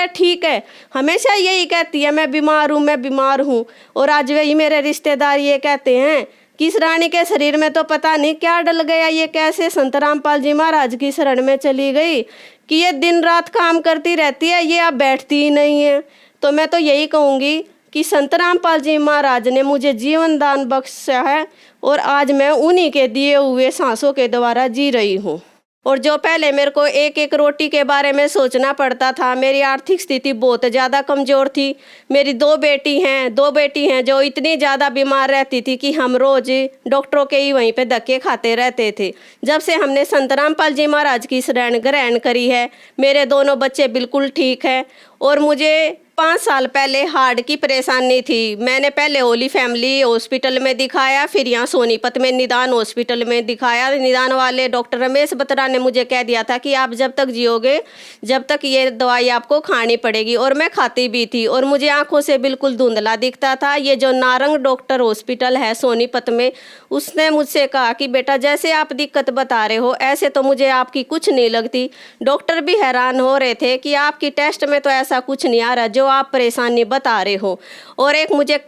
है, हमेशा यही कहती है मैं बीमार हूँ। और आज वही मेरे रिश्तेदार ये कहते हैं कि इस रानी के शरीर में तो पता नहीं क्या डल गया, ये कैसे संत रामपाल जी महाराज की शरण में चली गई कि ये दिन रात काम करती रहती है, ये अब बैठती ही नहीं है। तो मैं तो यही कहूँगी कि संत रामपाल जी महाराज ने मुझे जीवन दान बख्शा है और आज मैं उन्हीं के दिए हुए सांसों के द्वारा जी रही हूँ। और जो पहले मेरे को एक एक रोटी के बारे में सोचना पड़ता था, मेरी आर्थिक स्थिति बहुत ज़्यादा कमज़ोर थी। मेरी दो बेटी हैं जो इतनी ज़्यादा बीमार रहती थी कि हम रोज़ डॉक्टरों के ही वहीं पे धक्के खाते रहते थे। जब से हमने संत रामपाल जी महाराज की शरण ग्रहण करी है, मेरे दोनों बच्चे बिल्कुल ठीक हैं। और मुझे 5 साल पहले हार्ट की परेशानी थी। मैंने पहले होली फैमिली हॉस्पिटल में दिखाया, फिर यहाँ सोनीपत में निदान हॉस्पिटल में दिखाया। निदान वाले डॉक्टर रमेश बत्रा ने मुझे कह दिया था कि आप जब तक जियोगे जब तक ये दवाई आपको खानी पड़ेगी, और मैं खाती भी थी और मुझे आंखों से बिल्कुल धुंधला दिखता था। ये जो नारंग डॉक्टर हॉस्पिटल है सोनीपत में, उसने मुझसे कहा कि बेटा जैसे आप दिक्कत बता रहे हो ऐसे तो मुझे आपकी कुछ नहीं लगती। डॉक्टर भी हैरान हो रहे थे कि आपकी टेस्ट में तो ऐसा कुछ नहीं आ रहा जो आप परेशानी बता रहे हो। और एक मुझे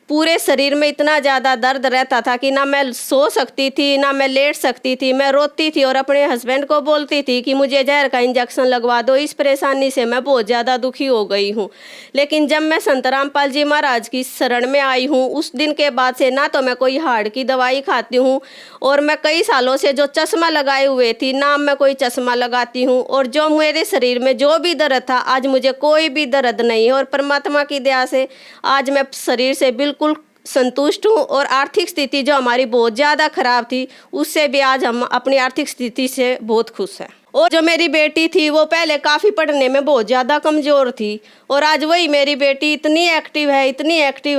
पूरे शरीर में इतना ज़्यादा दर्द रहता था कि ना मैं सो सकती थी ना मैं लेट सकती थी। मैं रोती थी और अपने हस्बैंड को बोलती थी कि मुझे जहर का इंजेक्शन लगवा दो, इस परेशानी से मैं बहुत ज़्यादा दुखी हो गई हूँ। लेकिन जब मैं संत रामपाल जी महाराज की शरण में आई हूँ, उस दिन के बाद से ना तो मैं कोई हार्ट की दवाई खाती हूँ, और मैं कई सालों से जो चश्मा लगाए हुए थी ना मैं कोई चश्मा लगाती हूँ। और जो मेरे शरीर में जो भी दर्द था आज मुझे कोई भी दर्द नहीं है। और परमात्मा की दया से आज मैं शरीर से बिल्कुल संतुष्ट हूँ। और आर्थिक स्थिति जो हमारी बहुत ज़्यादा खराब थी उससे भी आज हम अपनी आर्थिक स्थिति से बहुत खुश हैं। और जो मेरी बेटी थी वो पहले काफ़ी पढ़ने में बहुत ज़्यादा कमज़ोर थी, और आज वही मेरी बेटी इतनी एक्टिव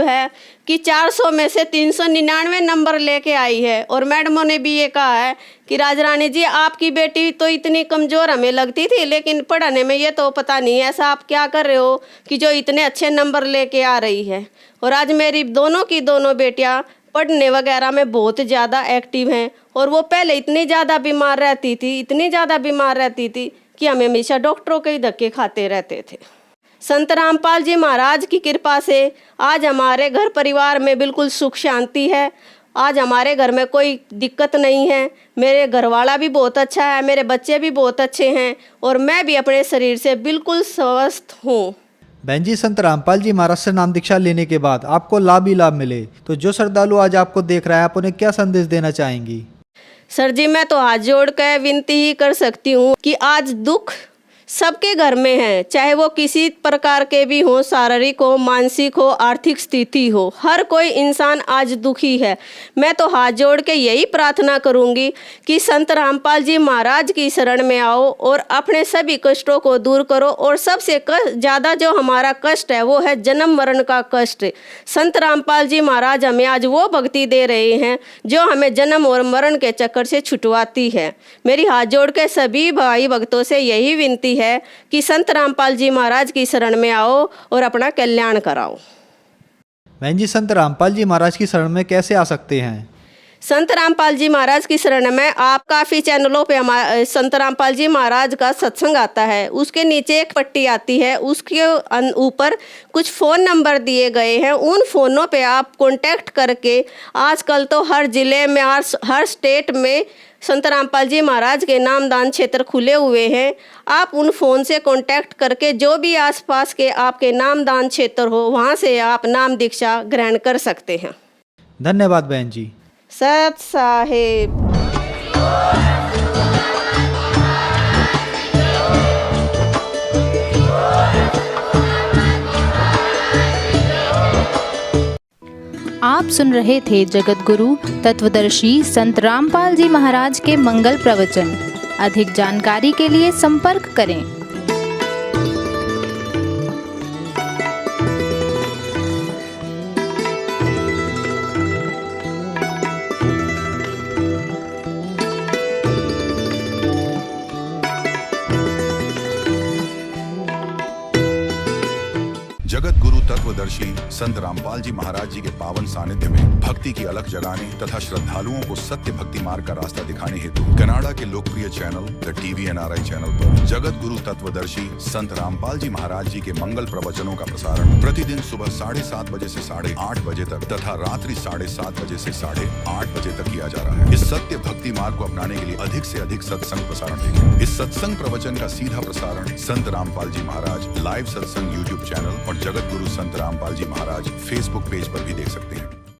है कि 400 में से 399 नंबर लेके आई है। और मैडमों ने भी ये कहा है कि राजरानी जी आपकी बेटी तो इतनी कमज़ोर हमें लगती थी, लेकिन पढ़ने में ये तो पता नहीं ऐसा आप क्या कर रहे हो कि जो इतने अच्छे नंबर लेके आ रही है। और आज मेरी दोनों की दोनों बेटियाँ पढ़ने वगैरह में बहुत ज़्यादा एक्टिव हैं। और वो पहले इतनी ज़्यादा बीमार रहती थी कि हम हमेशा डॉक्टरों के ही धक्के खाते रहते थे। संत रामपाल जी महाराज की कृपा से आज हमारे घर परिवार में बिल्कुल सुख शांति है। आज हमारे घर में कोई दिक्कत नहीं है। मेरे घरवाला भी बहुत अच्छा है, मेरे बच्चे भी बहुत अच्छे हैं, और मैं भी अपने शरीर से बिल्कुल स्वस्थ हूँ। बहन जी, संत रामपाल जी महाराज से नाम दीक्षा लेने के बाद आपको लाभ ही लाभ मिले, तो जो श्रद्धालु आज आपको देख रहा है आप उन्हें क्या संदेश देना चाहेंगी? सर जी, मैं तो हाथ जोड़ कर विनती ही कर सकती हूँ कि आज दुख सबके घर में है, चाहे वो किसी प्रकार के भी हो, शारीरिक हो, मानसिक हो, आर्थिक स्थिति हो, हर कोई इंसान आज दुखी है। मैं तो हाथ जोड़ के यही प्रार्थना करूंगी कि संत रामपाल जी महाराज की शरण में आओ और अपने सभी कष्टों को दूर करो। और सबसे ज़्यादा जो हमारा कष्ट है वो है जन्म मरण का कष्ट। संत रामपाल जी महाराज हमें आज वो भक्ति दे रहे हैं जो हमें जन्म और मरण के चक्कर से छुटवाती है। मेरी हाथ जोड़ के सभी भाई भक्तों से यही विनती है कि संत रामपाल जी महाराज की शरण में आओ और अपना कल्याण कराओ। बहन जी, संत रामपाल जी महाराज की शरण में कैसे आ सकते हैं? संत रामपाल जी महाराज की शरण में आप काफ़ी चैनलों पे हमारे संत रामपाल जी महाराज का सत्संग आता है, उसके नीचे एक पट्टी आती है, उसके ऊपर कुछ फ़ोन नंबर दिए गए हैं। उन फ़ोनों पे आप कांटेक्ट करके, आजकल तो हर ज़िले में हर स्टेट में संत रामपाल जी महाराज के नामदान क्षेत्र खुले हुए हैं। आप उन फ़ोन से कांटेक्ट करके जो भी आसपास के आपके नामदान क्षेत्र हो वहाँ से आप नाम दीक्षा ग्रहण कर सकते हैं। धन्यवाद बहन जी। सत साहेब। आप सुन रहे थे जगत गुरु तत्वदर्शी संत रामपाल जी महाराज के मंगल प्रवचन। अधिक जानकारी के लिए संपर्क करें। जगत गुरु तत्वदर्शी संत रामपाल जी महाराज जी के पावन सानिध्य में भक्ति की अलख जगाने तथा श्रद्धालुओं को सत्य भक्ति मार्ग का रास्ता दिखाने हेतु कनाडा के लोकप्रिय channel the TV NRI channel पर जगत गुरु तत्वदर्शी संत रामपाल जी महाराज जी के मंगल प्रवचनों का प्रसारण प्रतिदिन सुबह 7:30 बजे से 8:30 बजे तक तथा रात्रि 7:30 बजे से 8:30 बजे तक किया जा रहा है। इस सत्य भक्ति मार्ग को अपनाने के लिए अधिक से अधिक सत्संग प्रसारण देखें। इस सत्संग प्रवचन का सीधा प्रसारण संत रामपाल जी महाराज लाइव सत्संग YouTube चैनल और जगत गुरु संत रामपाल जी महाराज फेसबुक पेज पर भी देख सकते हैं।